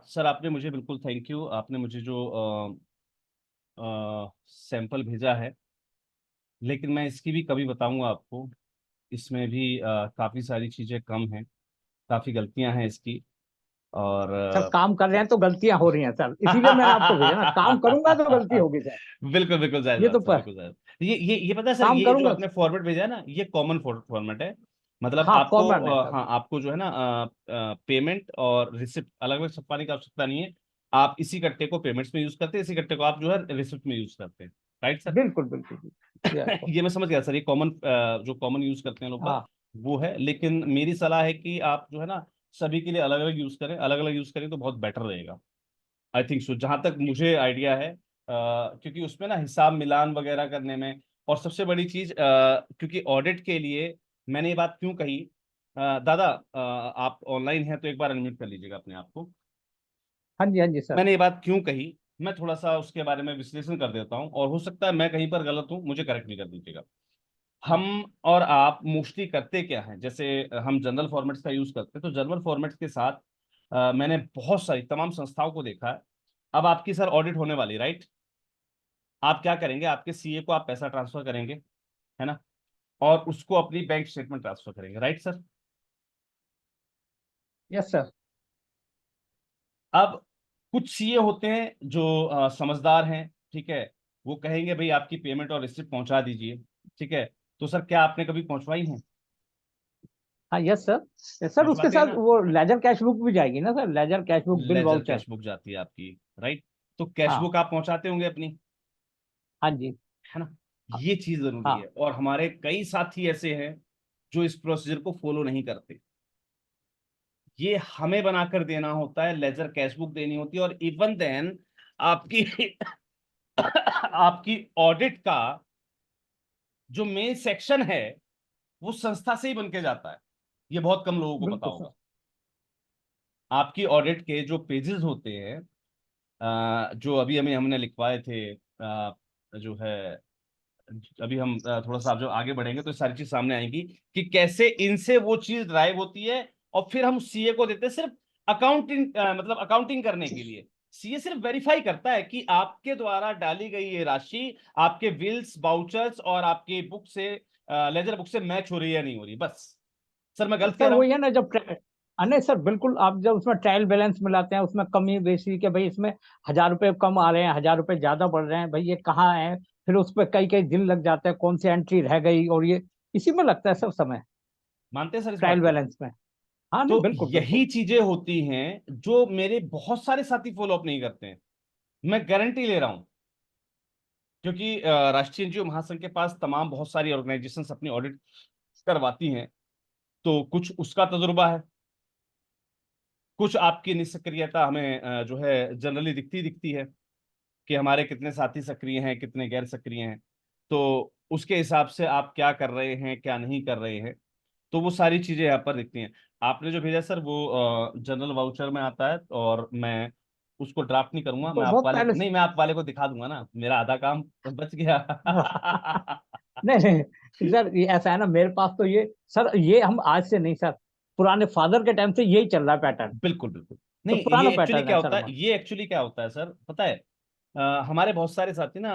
सर आपने मुझे, बिल्कुल थैंक यू, आपने मुझे जो सैंपल भेजा है, लेकिन मैं इसकी भी कभी बताऊंगा आपको। इसमें भी काफ़ी सारी चीज़ें कम हैं, काफ़ी गलतियां हैं इसकी, और सर काम कर रहे हैं तो गलतियां हो रही हैं सर, इसीलिए मैंने आपको भेजा ना। काम करूंगा तो गलती होगी सर। बिल्कुल बिल्कुल जायज ये बात तो सर, बिल्कुल जायज। ये पता है सर, काम ये जो करूंगा। आपने फॉर्मेट भेजा है ना, ये कॉमन फॉर्मेट है। मतलब हाँ आपको फॉरवर्ड है सर। हाँ, आपको जो है ना पेमेंट और रिसिप्ट अलग अलग छपवाने की आवश्यकता नहीं है। आप इसी कट्टे को पेमेंट्स में यूज करते हैं, इसी कट्टे को आप जो है रिसिप्ट में यूज करते हैं, राइट सर। बिल्कुल बिल्कुल बिल्कुल। Yes sir. ये मैं समझ गया सर, ये कॉमन जो कॉमन यूज करते हैं लोग बाग, हाँ वो है। लेकिन मेरी सलाह है कि आप जो है ना सभी के लिए अलग अलग यूज करें, अलग अलग यूज करें तो बहुत बेटर रहेगा। आई थिंक सो, जहां तक मुझे आइडिया है, क्योंकि उसमें ना हिसाब मिलान वगैरह करने में, और सबसे बड़ी चीज क्योंकि ऑडिट के लिए मैंने ये बात क्यों कही, दादा आप ऑनलाइन हैं तो एक बार अनम्यूट कर लीजिएगा अपने आप को। हाँ जी हाँ जी सर। मैंने ये बात क्यों कही, मैं थोड़ा सा उसके बारे में विश्लेषण कर देता हूँ, और हो सकता है मैं कहीं पर गलत हूँ, मुझे करेक्ट भी कर दीजिएगा। हम और आप मोस्टली करते क्या हैं, जैसे हम जनरल फॉर्मेट्स का यूज करते हैं, तो जनरल फॉर्मेट्स के साथ मैंने बहुत सारी तमाम संस्थाओं को देखा है। अब आपकी सर ऑडिट होने वाली, राइट। आप क्या करेंगे, आपके CA को आप पैसा ट्रांसफर करेंगे, है ना, और उसको अपनी बैंक स्टेटमेंट ट्रांसफर करेंगे, राइट सर। Yes sir. अब कुछ CA होते हैं जो समझदार हैं, ठीक है, वो कहेंगे भाई आपकी पेमेंट और रिसिप्ट पहुंचा दीजिए, ठीक है। तो सर क्या आपने कभी पहुंचवाई है? हाँ यस सर। यस सर, उसके पहुंचवाते हैं साथ ना। वो लेजर कैश बुक भी जाएगी ना sir, ledger cash book bill ledger voucher. Cash book जाती है आपकी, राइट। तो कैश हाँ बुक आप पहुंचाते होंगे अपनी, हाँ जी। है ना। ये चीज जरूरी है, हाँ और हमारे कई साथी ऐसे हैं जो इस प्रोसीजर को फॉलो नहीं करते। ये हमें बनाकर देना होता है, लेजर कैश बुक देनी होती है, और इवन देन आपकी आपकी ऑडिट का जो मेन सेक्शन है वो संस्था से ही बन के जाता है। ये बहुत कम लोगों को पता बिल्कुल सर। होगा। आपकी ऑडिट के जो पेजेस होते हैं, जो अभी हमें हमने लिखवाए थे, जो है, अभी हम थोड़ा सा, आप जो आगे बढ़ेंगे तो ये सारी चीज सामने आएंगी कि कैसे इनसे वो चीज ड्राइव होती है। और फिर हम सीए को देते हैं सिर्फ अकाउंटिंग, मतलब अकाउंटिंग करने के लिए। सीए सिर्फ वेरीफाई करता है कि आपके द्वारा डाली गई ये राशि आपके बिल्स, बाउचर्स और आपके बुक से, लेजर बुक से मैच हो रही है या नहीं हो रही, बस। सर मैं गलत कह सर रहा हूं? वही है ना, नहीं सर बिल्कुल, आप जब उसमें ट्रायल बैलेंस मिलाते हैं, उसमें कमी बेसी के भाई इसमें 1,000 रुपए कम आ रहे हैं, 1,000 रुपए ज्यादा बढ़ रहे हैं, भाई ये कहाँ है। फिर उस पर कई कई दिन लग जाते हैं, कौन सी एंट्री रह गई, और ये इसी में लगता है सब समय, मानते हैं सर इस ट्रायल बात को? बैलेंस में। हाँ नहीं, तो बिल्कुल बिल्कुल। यही चीजें होती हैं जो मेरे बहुत सारे साथी फॉलो अप नहीं करते हैं। मैं गारंटी ले रहा हूं, क्योंकि राष्ट्रीय एनजीओ महासंघ के पास तमाम बहुत सारी ऑर्गेनाइजेशंस अपनी ऑडिट करवाती हैं। तो कुछ उसका तजुर्बा है, कुछ आपकी निष्क्रियता हमें जो है जनरली दिखती दिखती है कि हमारे कितने साथी सक्रिय हैं, कितने गैर सक्रिय हैं। तो उसके हिसाब से आप क्या कर रहे हैं, क्या नहीं कर रहे हैं, तो वो सारी चीजें यहाँ पर दिखती हैं। आपने जो भेजा सर वो जनरल वाउचर में आता है, और मैं उसको ड्राफ्ट नहीं करूंगा, मैं आप बहुत वाले पहले नहीं, मैं आप वाले को दिखा दूंगा ना, मेरा आधा काम बच गया। नहीं नहीं सर, ये ऐसा है ना, मेरे पास तो ये सर, ये हम आज से नहीं सर, पुराने फादर के टाइम से यही चल रहा है पैटर्न। बिल्कुल बिल्कुल। तो नहीं, पुराना ये एक्चुअली पैटर्न क्या है होता सर है, हमारा। ये एक्चुअली क्या होता है सर, पता है? हमारे बहुत सारे साथी ना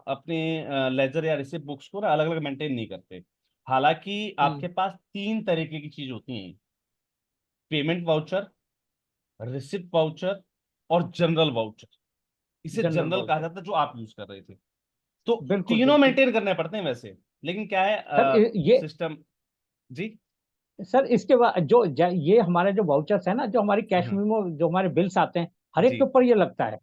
अपने लेजर या रिसिप्ट बुक्स को ना अलग अलग मेंटेन नहीं करते। हालांकि हम्म। आपके पास तीन तरीके की चीज होती हैं: पेमेंट वाउचर, रिसिप्ट वाउचर और जनरल वाउचर। इसे जनरल जनरल कहा वाउचर। जाता है, जो आप यूज कर रहे थे। तो बिल्कुल तीनों बिल्कुल। मेंटेन करने पड़ते हैं वैसे, लेकिन क्या है, सर ये सिस्टम। जी। सर इसके बाद ये हमारे जो वाउचर्स है ना, जो हमारी कैश हम्म, मेमो, जो हमारे बिल्स आते हैं, हर एक के जी, ऊपर ये लगता है।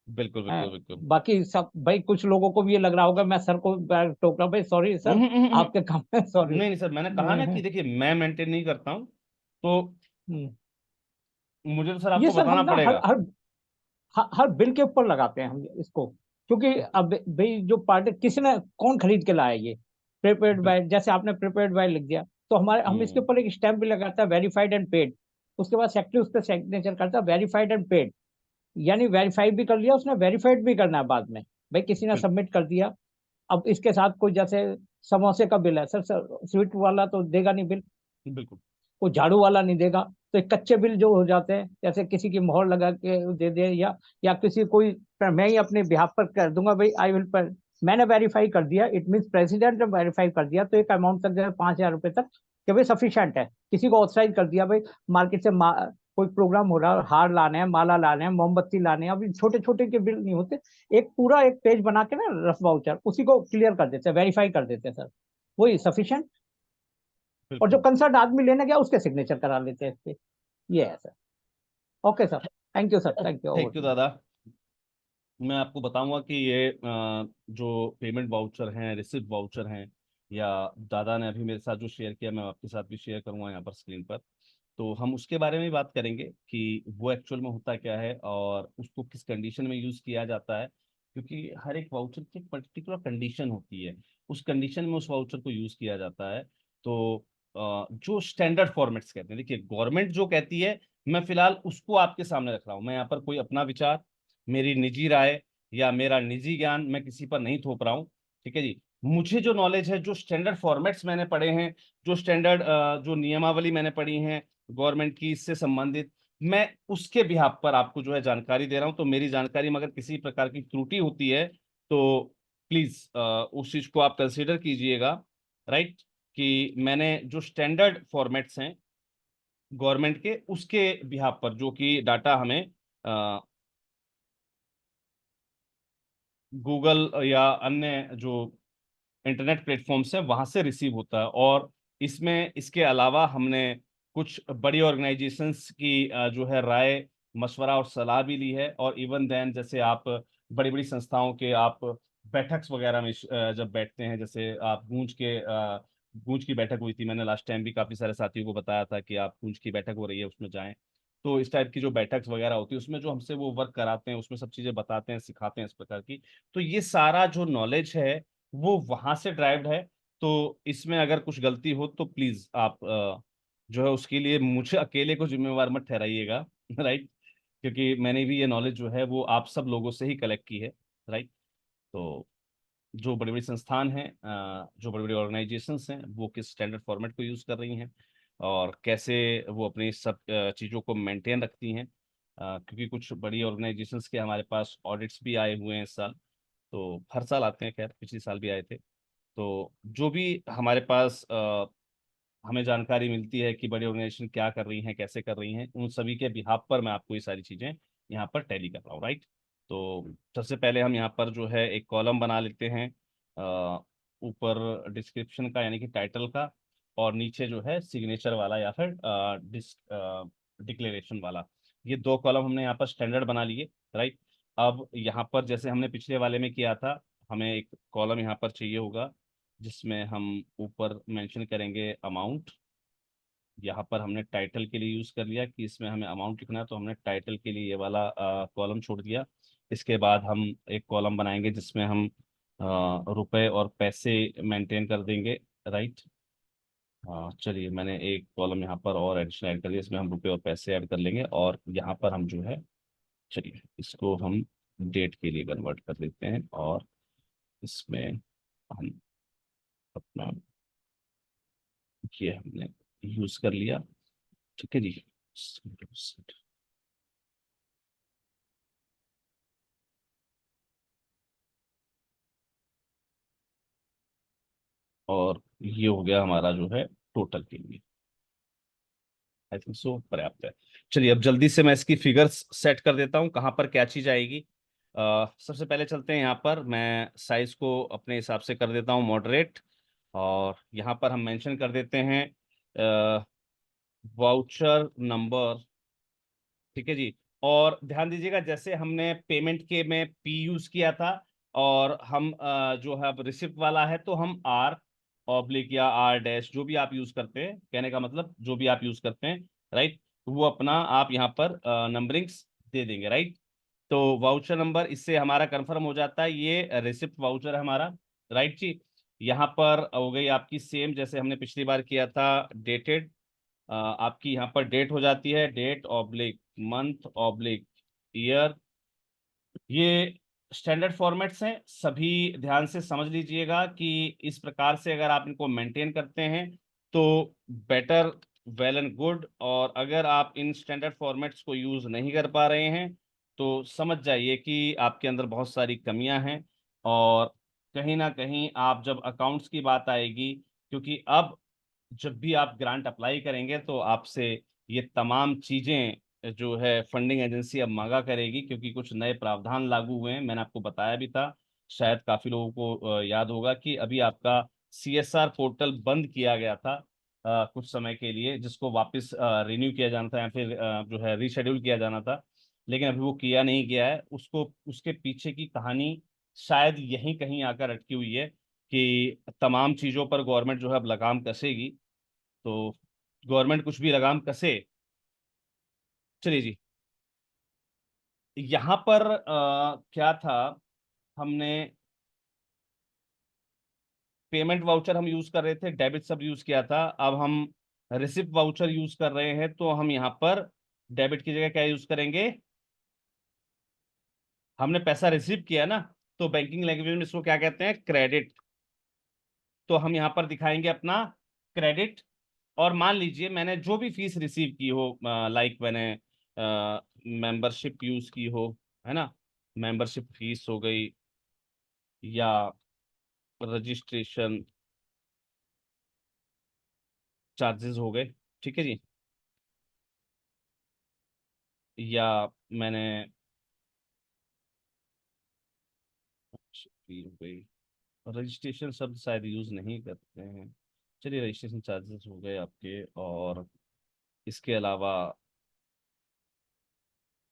बिल्कुल बिल्कुल हैं। बिल्कुल। बाकी सब भाई, कुछ लोगों को भी ये लग रहा होगा, मैं सर को टोक रहा हूँ, भाई सॉरी सर, आपके काम में सॉरी। नहीं नहीं सर, मैंने कहा ना कि देखिए मैं मेंटेन नहीं करता हूं, तो मुझे तो सर ये आपको सर हम बताना ना हर पड़ेगा। हर हर बिल के ऊपर लगाते हैं हम इसको, क्योंकि अब भाई जो पार्टी किसी ने कौन खरीद के लाया ये, प्रीपेड बिल, बाय, जैसे आपने प्रीपेड बाय लिख दिया, तो हमारे हम इसके हम्म, ऊपर एक स्टैम्प भी लगाता है, वेरीफाइड एंड पेड। उसके बाद सेक्रेटरी उस पर सिग्नेचर करता है, वेरीफाइड एंड पेड। यानी वेरीफाई भी कर लिया उसने, वेरीफाइड भी करना है बाद में, भाई किसी ने बिल, सबमिट कर दिया। अब इसके साथ कोई जैसे समोसे का बिल है सर, स्वीट वाला तो देगा नहीं बिल, बिल्कुल कोई झाड़ू वाला नहीं देगा। तो एक कच्चे बिल जो हो जाते हैं, जैसे किसी की मोहर लगा के दे दे, या किसी कोई, मैं ही अपने बिहाफ पर कर दूंगा भाई, आई विल पर, मैंने वेरीफाई कर दिया, इट मीन प्रेसिडेंट ने वेरीफाई कर दिया, तो एक अमाउंट तक जो है 5,000 रुपए तक, कि भाई सफिशियंट है। किसी को ऑथराइज कर दिया भाई, मार्केट से कोई प्रोग्राम हो रहा है, हार लाने हैं, माला लाने हैं, मोमबत्ती लाने हैं, अभी छोटे छोटे के बिल नहीं होते, एक पूरा एक पेज बना के ना रफ वाउचर, उसी को क्लियर कर देते हैं, वेरीफाई कर देते हैं सर, वही सफिशियंट। और जो बिल्कुल। कंसर्ट आदमी लेने गया उसके सिग्नेचर करा लेते हैं इस पे। ये है sir. Okay sir, thank you sir, thank you, thank over you to you. दादा। मैं आपको बताऊंगा कि ये जो पेमेंट वाउचर हैं, रिसिप्ट वाउचर हैं, या दादा ने अभी मेरे साथ जो शेयर किया, मैं आपके साथ भी शेयर करूंगा यहाँ पर स्क्रीन पर। तो हम उसके बारे में भी बात करेंगे कि वो एक्चुअल में होता क्या है और उसको किस कंडीशन में यूज किया जाता है, क्योंकि हर एक वाउचर की एक पर्टिकुलर कंडीशन होती है। उस कंडीशन में उस वाउचर को यूज किया जाता है। तो जो स्टैंडर्ड फॉर्मेट्स कहते हैं, देखिए गवर्नमेंट जो कहती है, मैं फिलहाल उसको आपके सामने रख रहा हूँ। मैं यहाँ पर कोई अपना विचार, मेरी निजी राय या मेरा निजी ज्ञान मैं किसी पर नहीं थोप रहा हूँ। ठीक है जी। मुझे जो नॉलेज है, जो स्टैंडर्ड फॉर्मेट्स मैंने पढ़े हैं, जो स्टैंडर्ड जो नियमावली मैंने पढ़ी है गवर्नमेंट की इससे संबंधित, मैं उसके बिहाफ पर आपको जो है जानकारी दे रहा हूं। तो मेरी जानकारी में अगर किसी प्रकार की त्रुटि होती है तो प्लीज उस चीज को आप कंसीडर कीजिएगा। राइट? कि मैंने जो स्टैंडर्ड फॉर्मेट्स हैं गवर्नमेंट के, उसके बिहाफ पर जो कि डाटा हमें गूगल या अन्य जो इंटरनेट प्लेटफॉर्म्स हैं वहां से रिसीव होता है। और इसमें इसके अलावा हमने कुछ बड़ी ऑर्गेनाइजेशंस की जो है राय, मशवरा और सलाह भी ली है। और इवन देन, जैसे आप बड़ी बड़ी संस्थाओं के आप बैठक वगैरह में जब बैठते हैं, जैसे आप गूंज की बैठक हुई थी, मैंने लास्ट टाइम भी काफी सारे साथियों को बताया था कि आप गूंज की बैठक हो रही है उसमें जाएं। तो इस टाइप की जो बैठक वगैरह होती है उसमें जो हमसे वो वर्क कराते हैं, उसमें सब चीजें बताते हैं, सिखाते हैं इस प्रकार की। तो ये सारा जो नॉलेज है वो वहां से ड्राइव्ड है। तो इसमें अगर कुछ गलती हो तो प्लीज आप जो है उसके लिए मुझे अकेले को जिम्मेवार मत ठहराइएगा। राइट, क्योंकि मैंने भी ये नॉलेज जो है वो आप सब लोगों से ही कलेक्ट की है। राइट, तो जो बड़ी बड़ी संस्थान हैं, जो बड़ी बड़ी ऑर्गेनाइजेशंस हैं, वो किस स्टैंडर्ड फॉर्मेट को यूज़ कर रही हैं और कैसे वो अपनी सब चीज़ों को मेंटेन रखती हैं। क्योंकि कुछ बड़ी ऑर्गेनाइजेशंस के हमारे पास ऑडिट्स भी आए हुए हैं इस साल, तो हर साल आते हैं, खैर पिछले साल भी आए थे। तो जो भी हमारे पास हमें जानकारी मिलती है कि बड़ी ऑर्गेनाइजेशन क्या कर रही हैं, कैसे कर रही हैं, उन सभी के बिहाफ पर मैं आपको ये सारी चीज़ें यहाँ पर टैली कर रहा हूँ। राइट, तो सबसे पहले हम यहाँ पर जो है एक कॉलम बना लेते हैं, ऊपर डिस्क्रिप्शन का यानी कि टाइटल का, और नीचे जो है सिग्नेचर वाला या फिर डिक्लेरेशन वाला। ये दो कॉलम हमने यहाँ पर स्टैंडर्ड बना लिए। राइट, अब यहाँ पर जैसे हमने पिछले वाले में किया था, हमें एक कॉलम यहाँ पर चाहिए होगा जिसमें हम ऊपर मेंशन करेंगे अमाउंट। यहाँ पर हमने टाइटल के लिए यूज कर लिया कि इसमें हमें अमाउंट लिखना है, तो हमने टाइटल के लिए ये वाला कॉलम छोड़ दिया। इसके बाद हम एक कॉलम बनाएंगे जिसमें हम रुपए और पैसे मेंटेन कर देंगे। राइट, चलिए मैंने एक कॉलम यहाँ पर और एडिशनल ऐड कर दिया, इसमें हम रुपए और पैसे ऐड कर लेंगे, और यहाँ पर हम जो है, चलिए इसको हम डेट के लिए कन्वर्ट कर देते हैं, और इसमें हम अपना ये हमने यूज कर लिया। ठीक है जी। और ये हो गया हमारा जो है टोटल के लिए। आई थिंक सो पर्याप्त है। चलिए अब जल्दी से मैं इसकी फिगर्स सेट कर देता हूँ कहाँ पर क्या चीज़ आएगी। सबसे पहले चलते हैं, यहाँ पर मैं साइज को अपने हिसाब से कर देता हूँ मॉडरेट, और यहाँ पर हम मेंशन कर देते हैं वाउचर नंबर। ठीक है जी। और ध्यान दीजिएगा, जैसे हमने पेमेंट के में पी यूज किया था, और हम जो है अब रिसिप्ट वाला है तो हम आर ऑब्लिक या आर डैश जो भी आप यूज करते हैं, कहने का मतलब जो भी आप यूज करते हैं। राइट, वो अपना आप यहाँ पर नंबरिंग्स दे देंगे। राइट, तो वाउचर नंबर, इससे हमारा कंफर्म हो जाता है ये रिसिप्ट वाउचर है हमारा। राइट जी। यहाँ पर हो गई आपकी सेम जैसे हमने पिछली बार किया था, डेटेड। आपकी यहाँ पर डेट हो जाती है date oblique month oblique year. ये स्टैंडर्ड फॉर्मेट्स हैं, सभी ध्यान से समझ लीजिएगा कि इस प्रकार से अगर आप इनको मेंटेन करते हैं तो बेटर, वेल एंड गुड। और अगर आप इन स्टैंडर्ड फॉर्मेट्स को यूज नहीं कर पा रहे हैं तो समझ जाइए कि आपके अंदर बहुत सारी कमियां हैं, और कहीं ना कहीं आप जब अकाउंट्स की बात आएगी, क्योंकि अब जब भी आप ग्रांट अप्लाई करेंगे तो आपसे ये तमाम चीजें जो है फंडिंग एजेंसी अब मांगा करेगी, क्योंकि कुछ नए प्रावधान लागू हुए हैं। मैंने आपको बताया भी था, शायद काफी लोगों को याद होगा कि अभी आपका सीएसआर पोर्टल बंद किया गया था कुछ समय के लिए, जिसको वापस रिन्यू किया जाना था या फिर जो है रीशेड्यूल किया जाना था, लेकिन अभी वो किया नहीं गया है। उसको उसके पीछे की कहानी शायद यहीं कहीं आकर अटकी हुई है कि तमाम चीजों पर गवर्नमेंट जो है अब लगाम कसेगी। तो गवर्नमेंट कुछ भी लगाम कसे। चलिए जी, यहाँ पर क्या था, हमने पेमेंट वाउचर हम यूज कर रहे थे, डेबिट सब यूज किया था, अब हम रिसिप्ट वाउचर यूज कर रहे हैं, तो हम यहाँ पर डेबिट की जगह क्या यूज करेंगे, हमने पैसा रिसीव किया ना, तो बैंकिंग लैंग्वेज में इसको क्या कहते हैं, क्रेडिट। तो हम यहाँ पर दिखाएंगे अपना क्रेडिट। और मान लीजिए मैंने जो भी फीस रिसीव की हो, लाइक मैंने मेंबरशिप यूज की हो, है ना, मेंबरशिप फीस हो गई, या रजिस्ट्रेशन चार्जेस हो गए। ठीक है जी, या मैंने फी हो गई, रजिस्ट्रेशन शब्द शायद यूज नहीं करते हैं। चलिए रजिस्ट्रेशन चार्जेस हो गए आपके, और इसके अलावा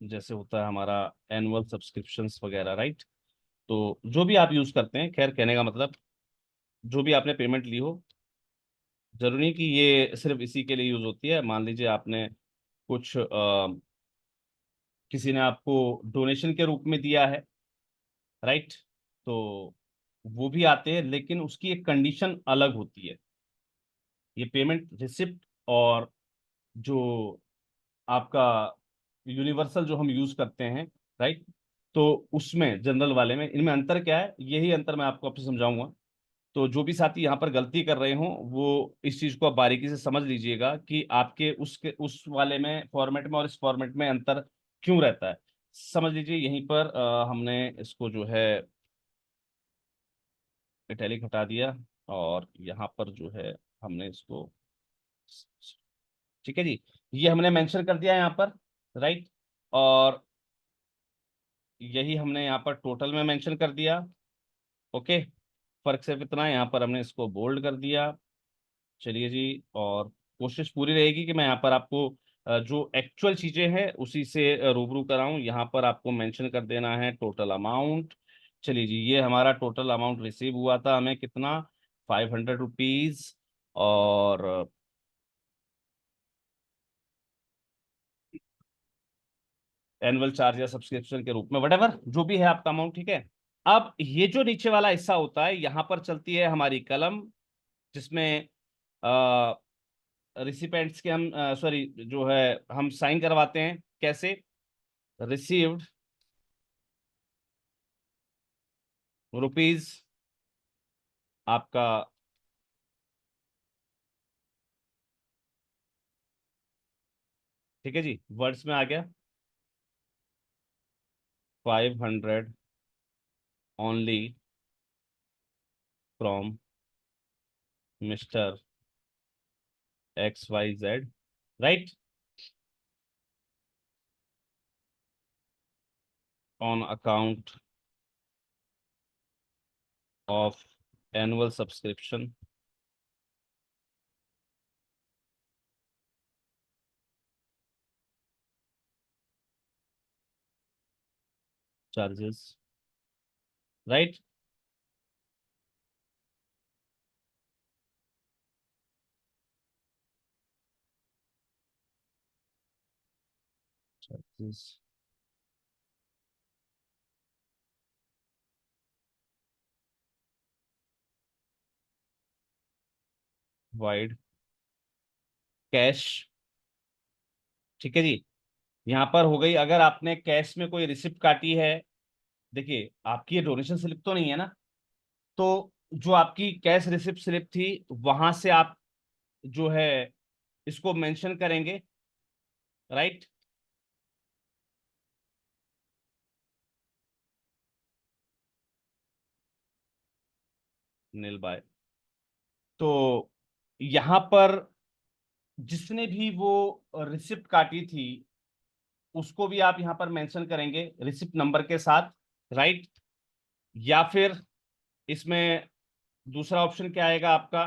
जैसे होता है हमारा एनुअल सब्सक्रिप्शंस वगैरह। राइट, तो जो भी आप यूज करते हैं, खैर कहने का मतलब जो भी आपने पेमेंट ली हो, जरूरी नहीं कि ये सिर्फ इसी के लिए यूज होती है। मान लीजिए आपने कुछ किसी ने आपको डोनेशन के रूप में दिया है, राइट, तो वो भी आते हैं, लेकिन उसकी एक कंडीशन अलग होती है। ये पेमेंट रिसिप्ट और जो आपका यूनिवर्सल जो हम यूज करते हैं, राइट, तो उसमें जनरल वाले में इनमें अंतर क्या है, यही अंतर मैं आपको आपसे समझाऊंगा। तो जो भी साथी यहाँ पर गलती कर रहे हो वो इस चीज को आप बारीकी से समझ लीजिएगा कि आपके उस वाले में फॉर्मेट में और इस फॉर्मेट में अंतर क्यों रहता है। समझ लीजिए यहीं पर हमने इसको जो है इटैलिक हटा दिया, और यहाँ पर जो है हमने इसको, ठीक है जी, ये हमने मेंशन कर दिया यहाँ पर, राइट, और यही हमने यहाँ पर टोटल में मेंशन कर दिया। ओके, फर्क सिर्फ इतना है, यहाँ पर हमने इसको बोल्ड कर दिया। चलिए जी, और कोशिश पूरी रहेगी कि मैं यहाँ पर आपको जो एक्चुअल चीजें हैं उसी से रूबरू कराऊं। यहाँ पर आपको मेंशन कर देना है टोटल अमाउंट। चलिए जी, ये हमारा टोटल अमाउंट रिसीव हुआ था हमें कितना, 500 रुपीज, और एनुअल चार्ज या सब्सक्रिप्शन के रूप में, वटेवर जो भी है आपका अमाउंट, ठीक है। अब ये जो नीचे वाला हिस्सा होता है, यहाँ पर चलती है हमारी कलम, जिसमें रिसिपेंट्स के हम सॉरी जो है हम साइन करवाते हैं, कैसे, रिसीव्ड रुपीज आपका, ठीक है जी, वर्ड्स में आ गया 500 only from mister XYZ, right, on account of annual subscription charges, right. Charges wide cash, ठीक है जी। यहाँ पर हो गई, अगर आपने कैश में कोई रिसिप्ट काटी है, देखिए आपकी ये डोनेशन स्लिप तो नहीं है ना, तो जो आपकी कैश रिसिप्ट स्लिप थी वहां से आप जो है इसको मेंशन करेंगे, राइट। नील बाय, तो यहां पर जिसने भी वो रिसिप्ट काटी थी उसको भी आप यहां पर मेंशन करेंगे रिसिप्ट नंबर के साथ, राइट। या फिर इसमें दूसरा ऑप्शन क्या आएगा आपका,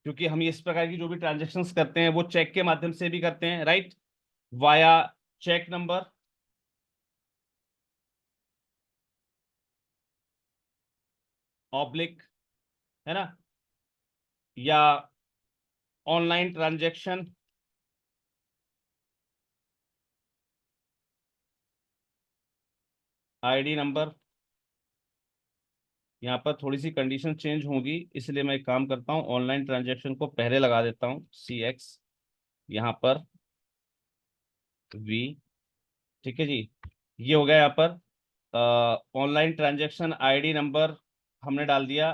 क्योंकि हम ये इस प्रकार की जो भी ट्रांजेक्शन्स करते हैं वो चेक के माध्यम से भी करते हैं, right, via cheque number, oblique, है ना, या ऑनलाइन ट्रांजेक्शन आईडी नंबर। यहाँ पर थोड़ी सी कंडीशन चेंज होगी, इसलिए मैं एक काम करता हूँ, ऑनलाइन ट्रांजेक्शन को पहले लगा देता हूँ, CX, यहाँ पर V, ठीक है जी। ये हो गया यहाँ पर ऑनलाइन ट्रांजैक्शन आईडी नंबर हमने डाल दिया।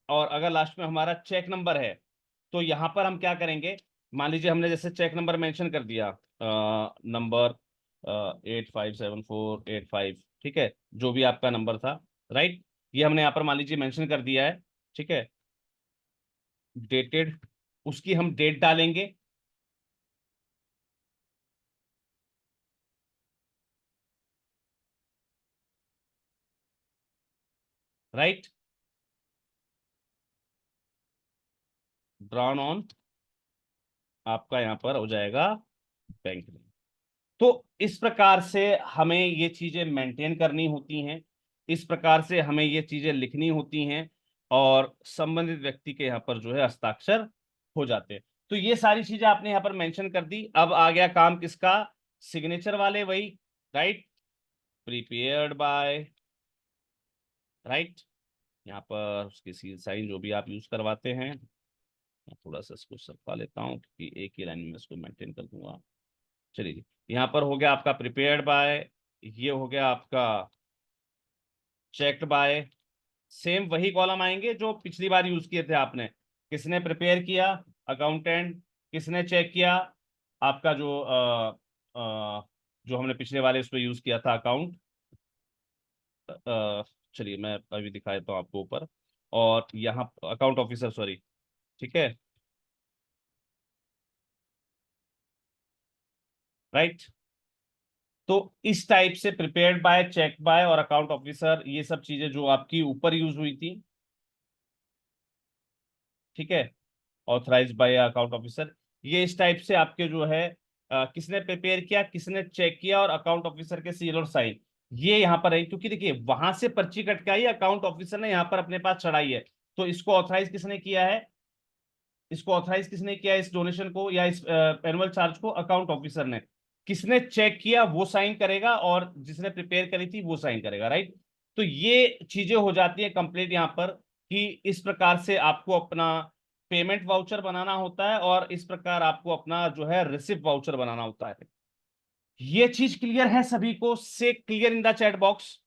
और अगर लास्ट में हमारा चेक नंबर है तो यहाँ पर हम क्या करेंगे, मान लीजिए हमने जैसे चेक नंबर मेंशन कर दिया, नंबर 857485, ठीक है, जो भी आपका नंबर था, राइट, ये हमने यहाँ पर मान लीजिए मेंशन कर दिया है, ठीक है, डेटेड, उसकी हम डेट डालेंगे, राइट, ड्रॉन ऑन आपका यहाँ पर हो जाएगा बैंक में। तो इस प्रकार से हमें ये चीजें मेंटेन करनी होती हैं, इस प्रकार से हमें ये चीजें लिखनी होती हैं, और संबंधित व्यक्ति के यहाँ पर जो है हस्ताक्षर हो जाते हैं। तो ये सारी चीजें आपने यहाँ पर मेंशन कर दी। अब आ गया काम किसका, सिग्नेचर वाले, वही, राइट, प्रिपेयर्ड बाय, राइट, यहाँ पर उसकी सील साइन जो भी आप यूज करवाते हैं, मैं थोड़ा सा इसको सरका लेता हूँ क्योंकि एक ही लाइन में इसको मेंटेन कर दूंगा। चलिए जी, यहाँ पर हो गया आपका प्रिपेयर्ड बाय, ये हो गया आपका चेक्ड बाय। सेम वही कॉलम आएंगे जो पिछली बार यूज किए थे आपने। किसने प्रिपेयर किया? अकाउंटेंट। किसने चेक किया? आपका जो हमने पिछले वाले उस पर यूज किया था, अकाउंट। चलिए मैं अभी दिखा देता हूँ आपको ऊपर। और यहाँ अकाउंट ऑफिसर, सॉरी। ठीक है, राइट। तो इस टाइप से प्रिपेयर्ड बाय, चेक बाय और अकाउंट ऑफिसर, ये सब चीजें जो आपकी ऊपर यूज हुई थी, ठीक है, ऑथराइज बाय अकाउंट ऑफिसर, ये इस टाइप से आपके जो है किसने प्रिपेयर किया, किसने चेक किया, और अकाउंट ऑफिसर के सील और साइन, ये यहाँ पर है। क्योंकि देखिए वहां से पर्ची कट के आई, अकाउंट ऑफिसर ने यहाँ पर अपने पास चढ़ाई है, तो इसको ऑथराइज किसने किया है? इसको ऑथराइज किसने किया इस डोनेशन को या इस एनुअल चार्ज को? अकाउंट ऑफिसर ने। किसने चेक किया वो साइन करेगा, और जिसने प्रिपेयर करी थी वो साइन करेगा, राइट। तो ये चीजें हो जाती है कंप्लीट यहाँ पर, कि इस प्रकार से आपको अपना पेमेंट वाउचर बनाना होता है, और इस प्रकार आपको अपना जो है रिसिप्ट वाउचर बनाना होता है। ये चीज क्लियर है सभी को? से clear in the chat box.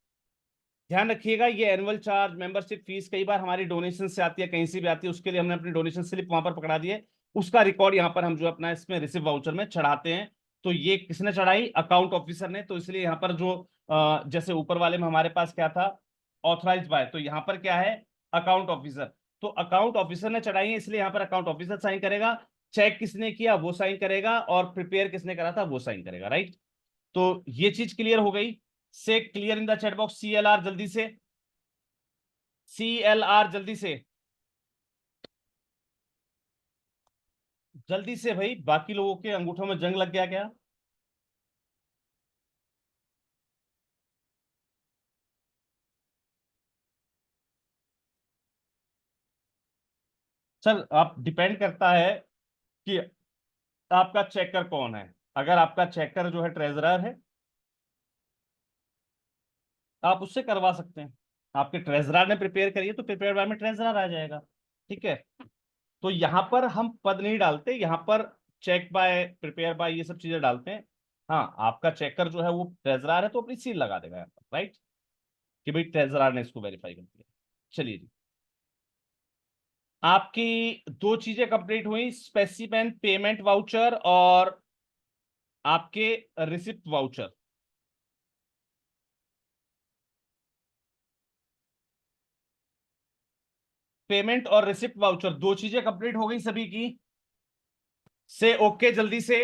ध्यान रखिएगा, ये एनुअल चार्ज, मेंबरशिप फीस कई बार हमारी डोनेशन से आती है, कहीं से भी आती है, उसके लिए हमने अपनी डोनेशन स्लिप वहां पर पकड़ा दी है, उसका रिकॉर्ड यहाँ पर हम जो अपना इसमें रिसिप्ट वाउचर में चढ़ाते हैं। तो ये किसने चढ़ाई? अकाउंट ऑफिसर ने। तो इसलिए यहाँ पर जो जैसे ऊपर वाले में हमारे पास क्या था, ऑथराइज बाय, तो यहाँ पर क्या है? Account officer. तो अकाउंट ऑफिसर ने चढ़ाई है, इसलिए यहाँ पर अकाउंट ऑफिसर साइन करेगा। चेक किसने किया वो साइन करेगा, और प्रिपेयर किसने करा था वो साइन करेगा, राइट। तो ये चीज क्लियर हो गई। से clear in the chat box, CLR जल्दी से, CLR जल्दी से, जल्दी से भाई, बाकी लोगों के अंगूठों में जंग लग गया क्या? सर आप डिपेंड करता है कि आपका चेकर कौन है। अगर आपका चेकर जो है ट्रेजरर है, आप उससे करवा सकते हैं। आपके ट्रेजरर ने प्रिपेयर करिए तो प्रिपेयर बाय में ट्रेजरर आ जाएगा, ठीक है। तो यहां पर हम पद नहीं डालते, यहां पर चेक बाय, प्रिपेयर बाय, ये सब चीजें डालते हैं। हाँ, आपका चेकर जो है वो ट्रेजरर है तो अपनी सील लगा देगा यहाँ पर, राइट, कि भाई ट्रेजरर ने इसको वेरीफाई कर दिया। चलिए जी, आपकी दो चीजें कंप्लीट हुई, स्पेसिफिक पेमेंट वाउचर और आपके रिसिप्ट वाउचर। पेमेंट और रिसिप्ट वाउचर, दो चीजें कंप्लीट हो गई सभी की। से ओके जल्दी से।